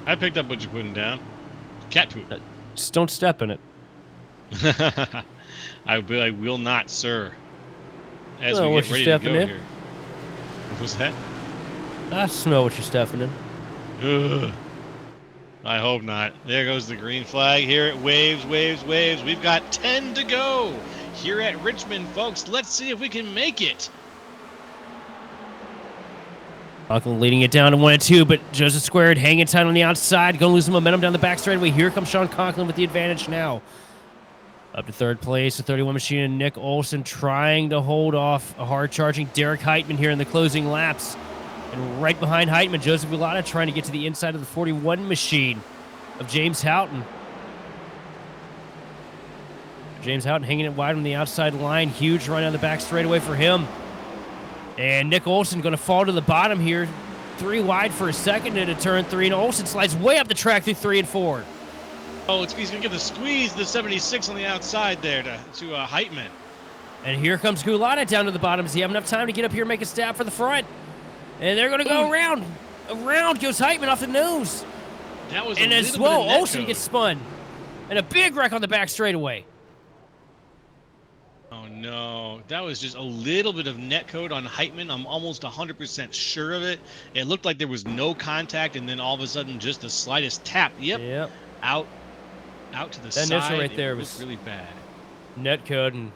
I picked up what you're putting down. Cat poop. Just don't step in it. I will not, sir. As Oh, we what get you ready to stepping go in? here. What was that? I smell what you're stuffing in. Ugh. I hope not. There goes the green flag. Here it waves. We've got 10 to go here at Richmond, folks. Let's see if we can make it. Conklin leading it down to 1 and 2, but Joseph Squared hanging tight on the outside. Going to lose some momentum down the back straightaway. Here comes Sean Conklin with the advantage now. Up to third place, the 31 machine and Nick Olson trying to hold off a hard-charging Derek Heitman here in the closing laps. And right behind Heitman, Joseph Villada trying to get to the inside of the 41 machine of James Houghton. James Houghton hanging it wide on the outside line. Huge run down the back straightaway for him. And Nick Olson going to fall to the bottom here. 3 wide for a second into turn 3. And Olson slides way up the track through 3 and 4. Oh, he's going to get the squeeze, the 76 on the outside there to Heitman. And here comes Gulata down to the bottom. Does he have enough time to get up here and make a stab for the front? And they're going to go around. Around goes Heitman off the nose. That was and as well, Olson gets spun. And a big wreck on the back straightaway. Oh, no. That was just a little bit of netcode on Heitman. I'm almost 100% sure of it. It looked like there was no contact, and then all of a sudden just the slightest tap. Yep. Out to the side. That right there was really bad. Netcode, and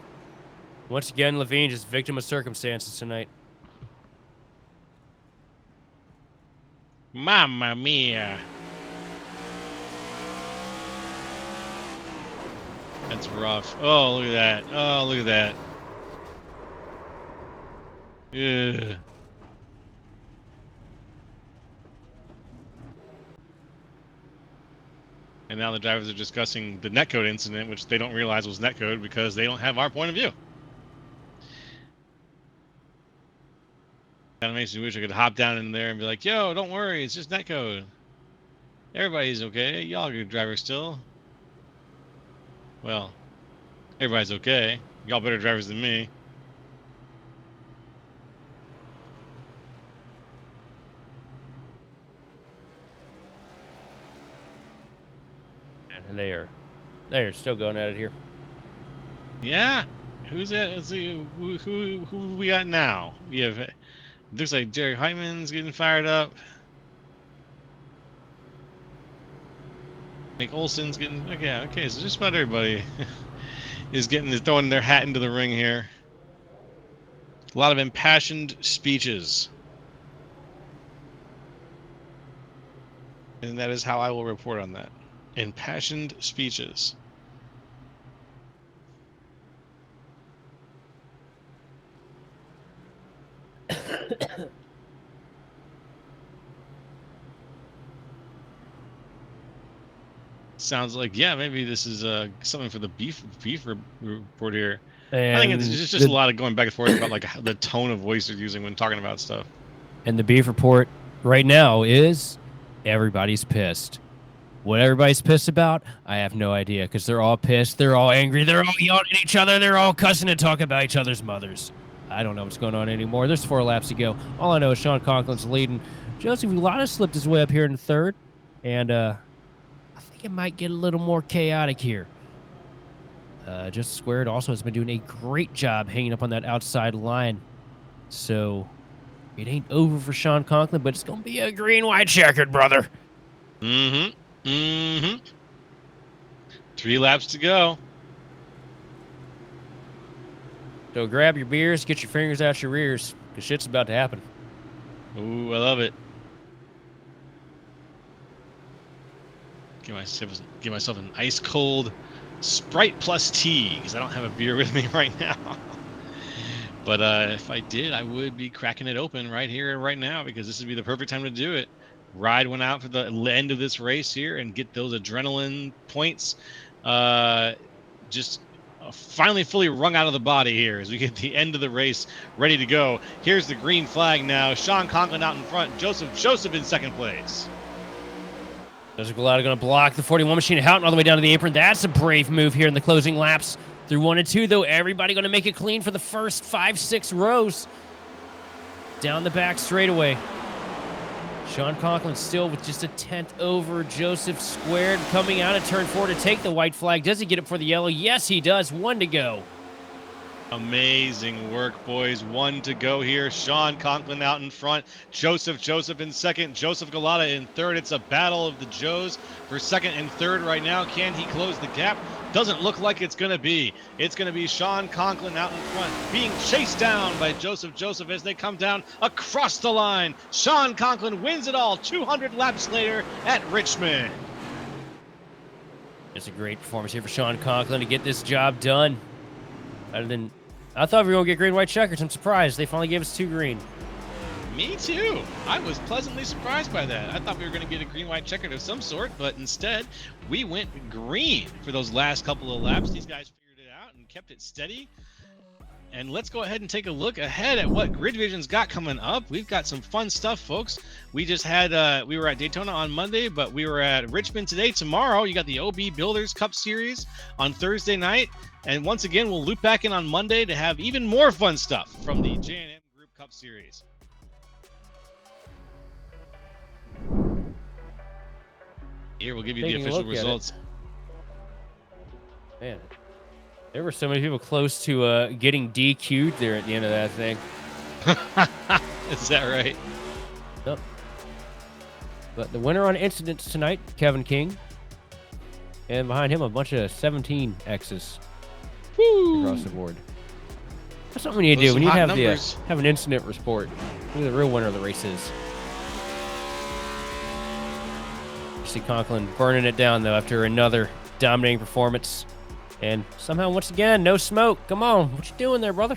once again, Levine just victim of circumstances tonight. Mamma mia. That's rough. Oh, look at that. Yeah. And now the drivers are discussing the netcode incident, which they don't realize was netcode because they don't have our point of view. Kind of makes me wish I could hop down in there and be like, yo, don't worry, it's just netcode. Everybody's okay. Y'all are good drivers still. Well, everybody's okay. Y'all better drivers than me. And they are still going at it here. Yeah. Who's that? Let's see. Who we got now? We have. Looks like Jerry Heitman's getting fired up. Nick Olson's getting. Okay. So just about everybody is throwing their hat into the ring here. A lot of impassioned speeches. And that is how I will report on that. Impassioned speeches. Sounds like, yeah, maybe this is something for the beef report here. And I think it's just a lot of going back and forth about like the tone of voice they're using when talking about stuff. And the beef report right now is everybody's pissed. What everybody's pissed about, I have no idea, because they're all pissed, they're all angry, they're all yelling at each other, they're all cussing and talking about each other's mothers. I don't know what's going on anymore. There's 4 laps to go. All I know is Sean Conklin's leading. Joseph Gulata slipped his way up here in 3rd, and I think it might get a little more chaotic here. Just Squared also has been doing a great job hanging up on that outside line. So it ain't over for Sean Conklin, but it's going to be a green-white checkered, brother. Mm-hmm. 3 laps to go. So grab your beers, get your fingers out your ears, because shit's about to happen. Ooh, I love it. Give myself an ice cold Sprite plus tea, because I don't have a beer with me right now. But if I did, I would be cracking it open right here and right now, because this would be the perfect time to do it. Ride one out for the end of this race here and get those adrenaline points just finally fully wrung out of the body here as we get the end of the race ready to go. Here's the green flag now. Sean Conklin out in front. Joseph in second place. Joseph Gulata going to block the 41 machine Houghton all the way down to the apron. That's a brave move here in the closing laps. Through 1 and 2, though, everybody going to make it clean for the first 5-6 rows. Down the back straightaway. Sean Conklin still with just a 10th over. Joseph Squared coming out of turn 4 to take the white flag. Does he get it for the yellow? Yes, he does. 1 to go. Amazing work, boys. 1 to go here. Sean Conklin out in front. Joseph in second. Joseph Gulata in third. It's a battle of the Joes for second and third right now. Can he close the gap? Doesn't look like it's going to be. It's going to be Sean Conklin out in front, being chased down by Joseph as they come down across the line. Sean Conklin wins it all 200 laps later at Richmond. It's a great performance here for Sean Conklin to get this job done. I thought we were going to get green-white checkers. I'm surprised. They finally gave us 2 green. Me too. I was pleasantly surprised by that. I thought we were going to get a green-white checkered of some sort, but instead, we went green for those last couple of laps. These guys figured it out and kept it steady. And let's go ahead and take a look ahead at what Grid Vision's got coming up. We've got some fun stuff, folks. We just had, we were at Daytona on Monday, but we were at Richmond today. Tomorrow, you got the OB Builders Cup Series on Thursday night. And once again, we'll loop back in on Monday to have even more fun stuff from the J&M Group Cup Series. Here, we'll give you the official results. Man, there were so many people close to getting DQ'd there at the end of that thing. Is that right? Yep. But the winner on incidents tonight, Kevin King. And behind him, a bunch of 17 X's. Woo! Across the board. That's something we need to do. We need to have an incident report. Who the real winner of the race is. You see Conklin burning it down, though, after another dominating performance. And somehow, once again, no smoke. Come on. What you doing there, brother?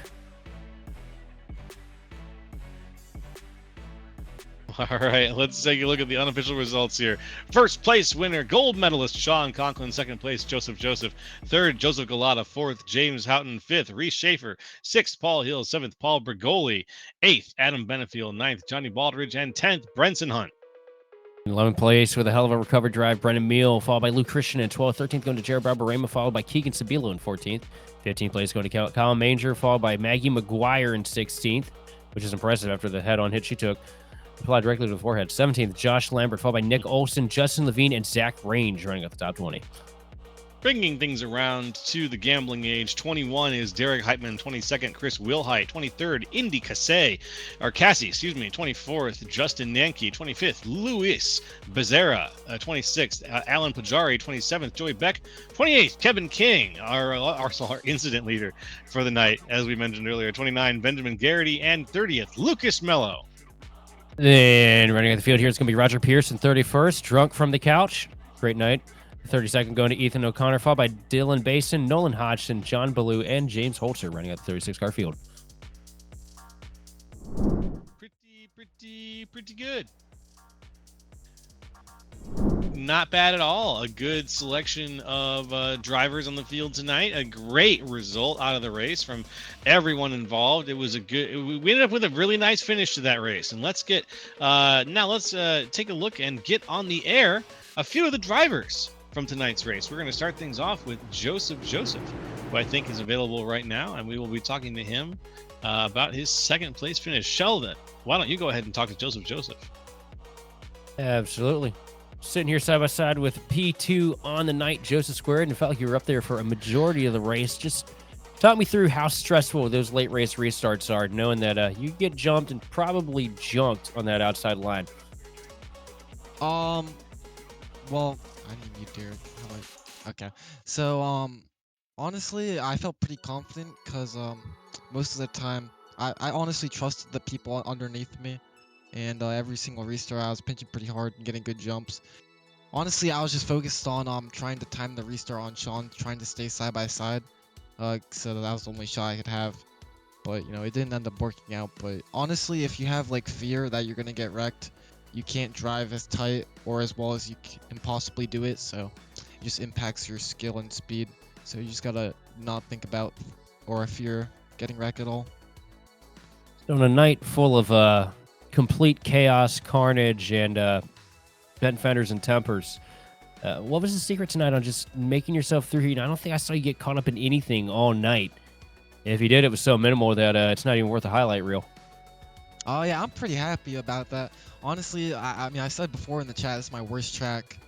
All right, let's take a look at the unofficial results here. First place winner, gold medalist Sean Conklin. Second place, Joseph. Third, Joseph Gulata. Fourth, James Houghton. Fifth, Reese Schaefer. Sixth, Paul Hill. Seventh, Paul Bergoli. Eighth, Adam Benefield. Ninth, Johnny Baldridge. And 10th, Brenson Hunt. In 11th place with a hell of a recovered drive, Brendan Meal, followed by Luke Christian in 12th. 13th going to Jared Barbarema, followed by Keegan Sabilo in 14th. 15th place going to Colin Manger, followed by Maggie McGuire in 16th, which is impressive after the head-on hit she took. Applied directly to the forehead. 17th, Josh Lambert, followed by Nick Olson, Justin Levine, and Zach Range running up the top 20. Bringing things around to the gambling age, 21 is Derek Heitman, 22nd, Chris Wilhite, 23rd, Indy Cassie, 24th, Justin Nanke, 25th, Luis Becerra, 26th, Alan Pajari, 27th, Joey Beck, 28th, Kevin King, our incident leader for the night, as we mentioned earlier, 29, Benjamin Garrity, and 30th, Lucas Mello. Then running at the field here, it's going to be Roger Pearson, 31st, drunk from the couch. Great night. 32nd going to Ethan O'Connor, followed by Dylan Basin, Nolan Hodgson, John Ballou, and James Holzer running at the 36-car field. Pretty good. Not bad at all. A good selection of drivers on the field tonight. A great result out of the race from everyone involved. It was a good. We ended up with a really nice finish to that race. And let's get let's take a look and get on the air a few of the drivers from tonight's race. We're going to start things off with Joseph, who I think is available right now, and we will be talking to him about his second place finish. Sheldon, why don't you go ahead and talk to Joseph? Absolutely. Sitting here side by side with P2 on the night, Joseph Squared, and felt like you were up there for a majority of the race. Just talk me through how stressful those late race restarts are, knowing that you get jumped and probably junked on that outside line. Well, I need you, Derek. Okay. So, honestly, I felt pretty confident because, most of the time, I honestly trusted the people underneath me. And, every single restart, I was pinching pretty hard and getting good jumps. Honestly, I was just focused on, trying to time the restart on Sean, trying to stay side by side. So that was the only shot I could have. But, it didn't end up working out. But, honestly, if you have, fear that you're gonna get wrecked, you can't drive as tight or as well as you can possibly do it, so it just impacts your skill and speed. So you just gotta not think about or fear getting wrecked at all. On a night full of complete chaos, carnage, and bent fenders and tempers, what was the secret tonight on just making yourself through here? I don't think I saw you get caught up in anything all night. If you did, it was so minimal that it's not even worth a highlight reel. Oh yeah, I'm pretty happy about that. Honestly, I mean, I said before in the chat, this is my worst track.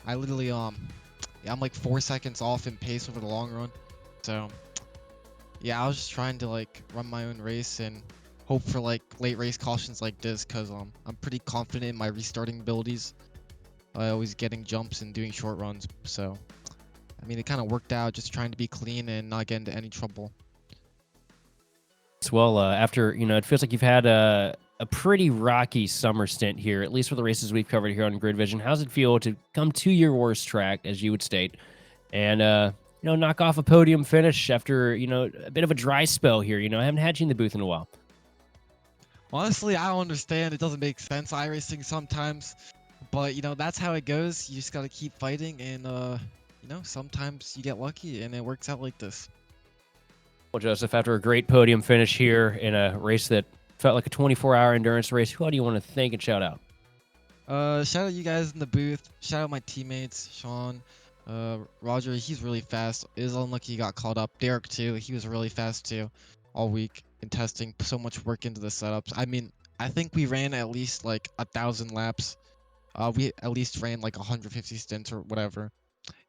I literally, yeah, I'm like 4 seconds off in pace over the long run. So, yeah, I was just trying to run my own race and hope for late race cautions like this, cause I'm pretty confident in my restarting abilities. Always getting jumps and doing short runs. So, I mean, it kind of worked out. Just trying to be clean and not get into any trouble. Well, after, it feels like you've had a pretty rocky summer stint here, at least for the races we've covered here on Grid Vision. How's it feel to come to your worst track, as you would state, and, knock off a podium finish after, a bit of a dry spell here? I haven't had you in the booth in a while. Honestly, I don't understand. It doesn't make sense, iRacing sometimes. But, that's how it goes. You just got to keep fighting, and, sometimes you get lucky, and it works out like this. Well, Joseph, after a great podium finish here in a race that felt like a 24-hour endurance race, who do you want to thank and shout out? Shout out you guys in the booth. Shout out my teammates, Sean, Roger. He's really fast. It is unlucky he got called up. Derek too. He was really fast too, all week in testing. So much work into the setups. I mean, I think we ran at least 1,000 laps. We at least ran 150 stints or whatever.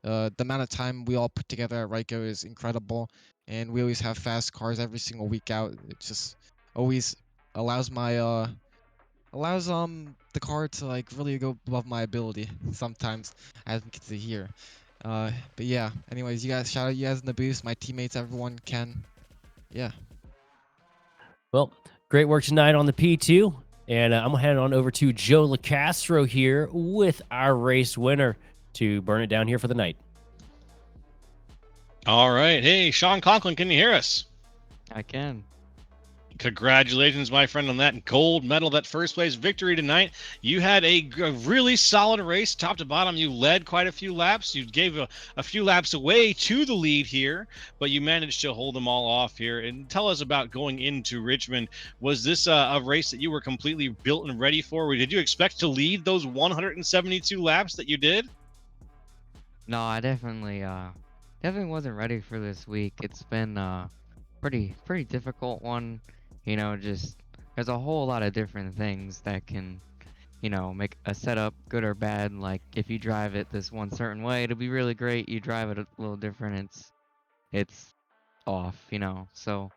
The amount of time we all put together at Ryko is incredible, and we always have fast cars every single week out. It just always allows my the car to really go above my ability sometimes, as we get to hear. But yeah, anyways, you guys, shout out you guys in the booth, my teammates, everyone. Ken, yeah. Well, great work tonight on the P2, and I'm gonna head on over to Joe LaCastro here with our race winner to burn it down here for the night. All right. Hey, Sean Conklin, can you hear us? I can. Congratulations, my friend, on that gold medal, that first place victory tonight. You had a really solid race, top to bottom. You led quite a few laps. You gave a few laps away to the lead here, but you managed to hold them all off here. And tell us about going into Richmond. Was this a race that you were completely built and ready for? Or did you expect to lead those 172 laps that you did? No, I definitely wasn't ready for this week. It's been pretty difficult one. Just there's a whole lot of different things that can make a setup good or bad. Like if you drive it this one certain way, it'll be really great. You drive it a little different, it's off. So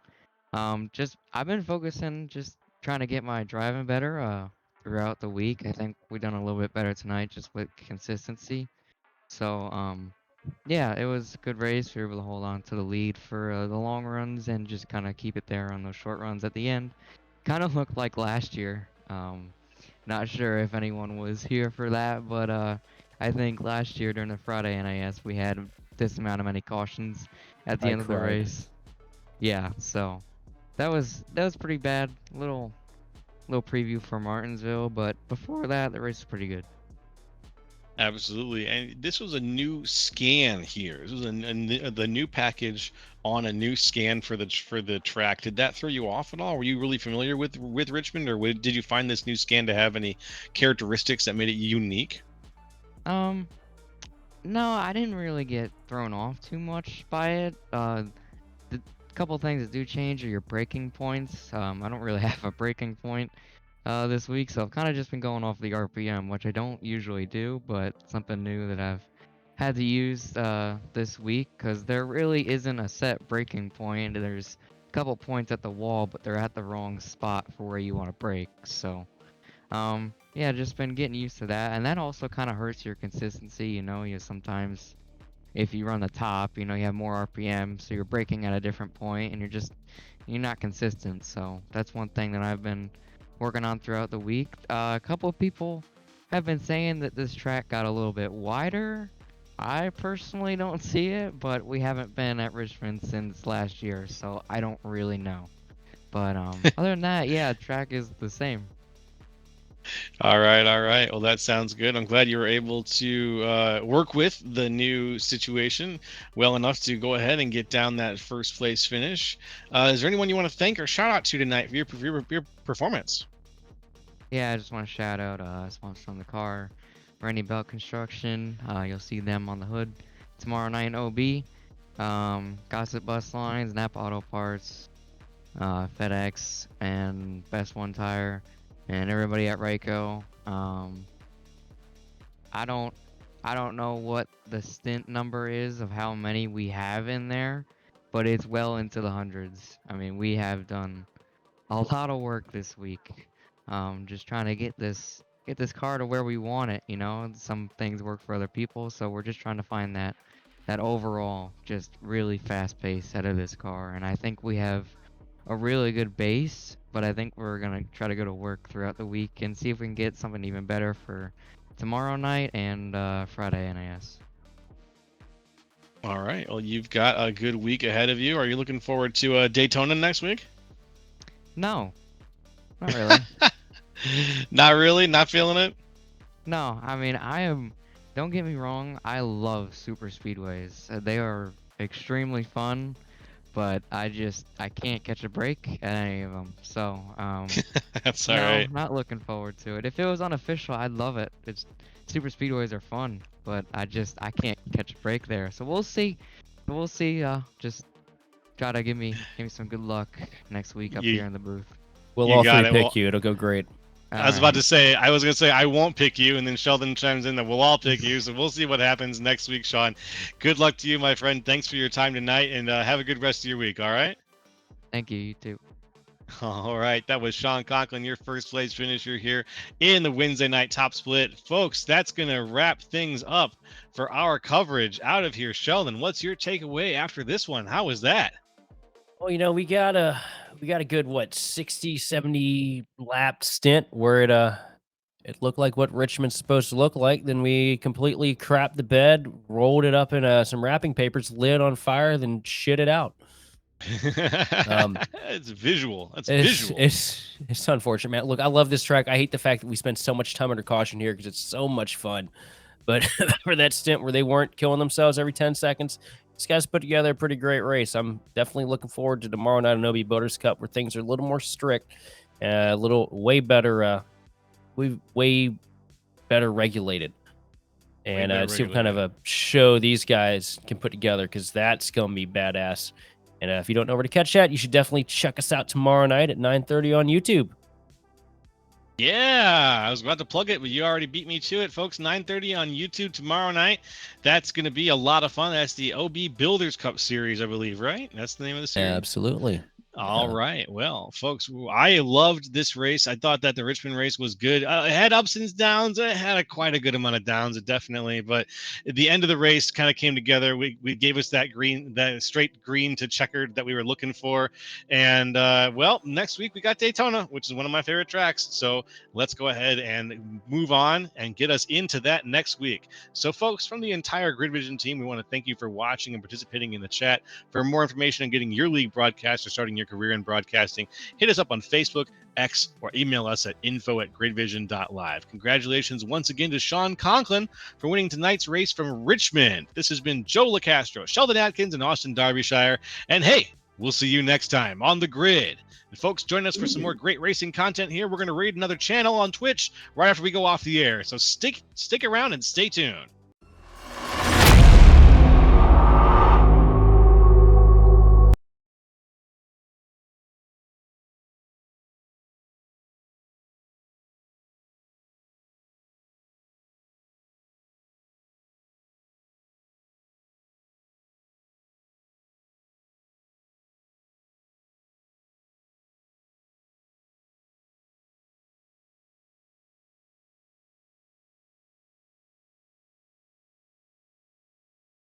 just I've been focusing, just trying to get my driving better throughout the week. I think we done a little bit better tonight just with consistency. So yeah, it was a good race. We were able to hold on to the lead for the long runs and just kind of keep it there on those short runs at the end. Kind of looked like last year. Not sure if anyone was here for that, but I think last year during the Friday NIS we had this amount of many cautions at the I end of the cried. race. Yeah, so that was pretty bad. Little preview for Martinsville, but before that the race was pretty good. Absolutely, and this was a new scan here. This was the new package on a new scan for the track. Did that throw you off at all? Were you really familiar with Richmond, or did you find this new scan to have any characteristics that made it unique? Um, no, I didn't really get thrown off too much by it. The couple things that do change are your braking points. I don't really have a braking point this week, so I've kind of just been going off the RPM, which I don't usually do, but something new that I've had to use this week because there really isn't a set braking point. There's a couple points at the wall, but they're at the wrong spot for where you want to brake. So, yeah, just been getting used to that, and that also kind of hurts your consistency. You sometimes if you run the top, you have more RPM, so you're braking at a different point, and you're not consistent. So that's one thing that I've been working on throughout the week. A couple of people have been saying that this track got a little bit wider. I personally don't see it, but we haven't been at Richmond since last year, so I don't really know. But other than that, yeah, track is the same. All right, all right. Well, that sounds good. I'm glad you were able to work with the new situation well enough to go ahead and get down that first place finish. Is there anyone you want to thank or shout out to tonight for your performance? Yeah, I just want to shout out sponsor on the car, Randy Belt Construction. You'll see them on the hood tomorrow night in OB. Gossip Bus Lines, Napa Auto Parts, FedEx, and Best One Tire, and everybody at Ryco. I don't I don't know what the stint number is of how many we have in there, but it's well into the hundreds. I mean, we have done a lot of work this week. Just trying to get this car to where we want it. Some things work for other people, so we're just trying to find that overall just really fast pace out of this car. And I think we have a really good base, but I think we're gonna try to go to work throughout the week and see if we can get something even better for tomorrow night and Friday NAS. All right. Well, you've got a good week ahead of you. Are you looking forward to Daytona next week? No, not really. Not really. Not feeling it. No, I mean, I am. Don't get me wrong. I love super speedways. They are extremely fun, but I can't catch a break at any of them. So, That's all no, right. not looking forward to it. If it was unofficial, I'd love it. It's super speedways are fun, but I can't catch a break there. So we'll see. We'll see. Just try to give me some good luck next week up You here in the booth. We'll you all got three it. pick Well, you. It'll go great. I was about to Alright. say, I was going to say, I won't pick you. And then Sheldon chimes in that we'll all pick you. So we'll see what happens next week, Sean. Good luck to you, my friend. Thanks for your time tonight and have a good rest of your week. All right. Thank you. You too. All right. That was Sean Conklin, your first place finisher here in the Wednesday night top split. Folks, that's going to wrap things up for our coverage out of here. Sheldon, what's your takeaway after this one? How was that? Well, we got a good 60, 70 lap stint where it looked like what Richmond's supposed to look like. Then we completely crapped the bed, rolled it up in some wrapping papers, lit it on fire, then shit it out. Um, It's visual. That's it's visual. it's unfortunate, man. Look, I love this track. I hate the fact that we spend so much time under caution here because it's so much fun. But for that stint where they weren't killing themselves every 10 seconds, these guys put together a pretty great race. I'm definitely looking forward to tomorrow night in OB Boaters Cup where things are a little more strict, a little way better, way better regulated. And better see what kind of a show these guys can put together because that's going to be badass. And if you don't know where to catch that, you should definitely check us out tomorrow night at 9:30 on YouTube. Yeah, I was about to plug it, but you already beat me to it, folks. 9:30 on YouTube tomorrow night. That's going to be a lot of fun. That's the OB Builders Cup series, I believe, right? That's the name of the series. Absolutely. All Yeah. right. Well, folks, I loved this race. I thought that the Richmond race was good. It had ups and downs. It had quite a good amount of downs, definitely. But at the end of the race kind of came together. We gave us that green, that straight green to checkered that we were looking for. And well, next week we got Daytona, which is one of my favorite tracks. So let's go ahead and move on and get us into that next week. So, folks, from the entire Grid Vision team, we want to thank you for watching and participating in the chat. For more information on getting your league broadcast or starting your career in broadcasting, hit us up on Facebook, X, or email us at info@gridvision.live. Congratulations once again to Sean Conklin for winning tonight's race from Richmond. This has been Joe LaCastro, Sheldon Atkins, and Austin Derbyshire. And hey, we'll see you next time on the grid. And folks, join us for some more great racing content here. We're going to raid another channel on Twitch right after we go off the air. So stick around and stay tuned.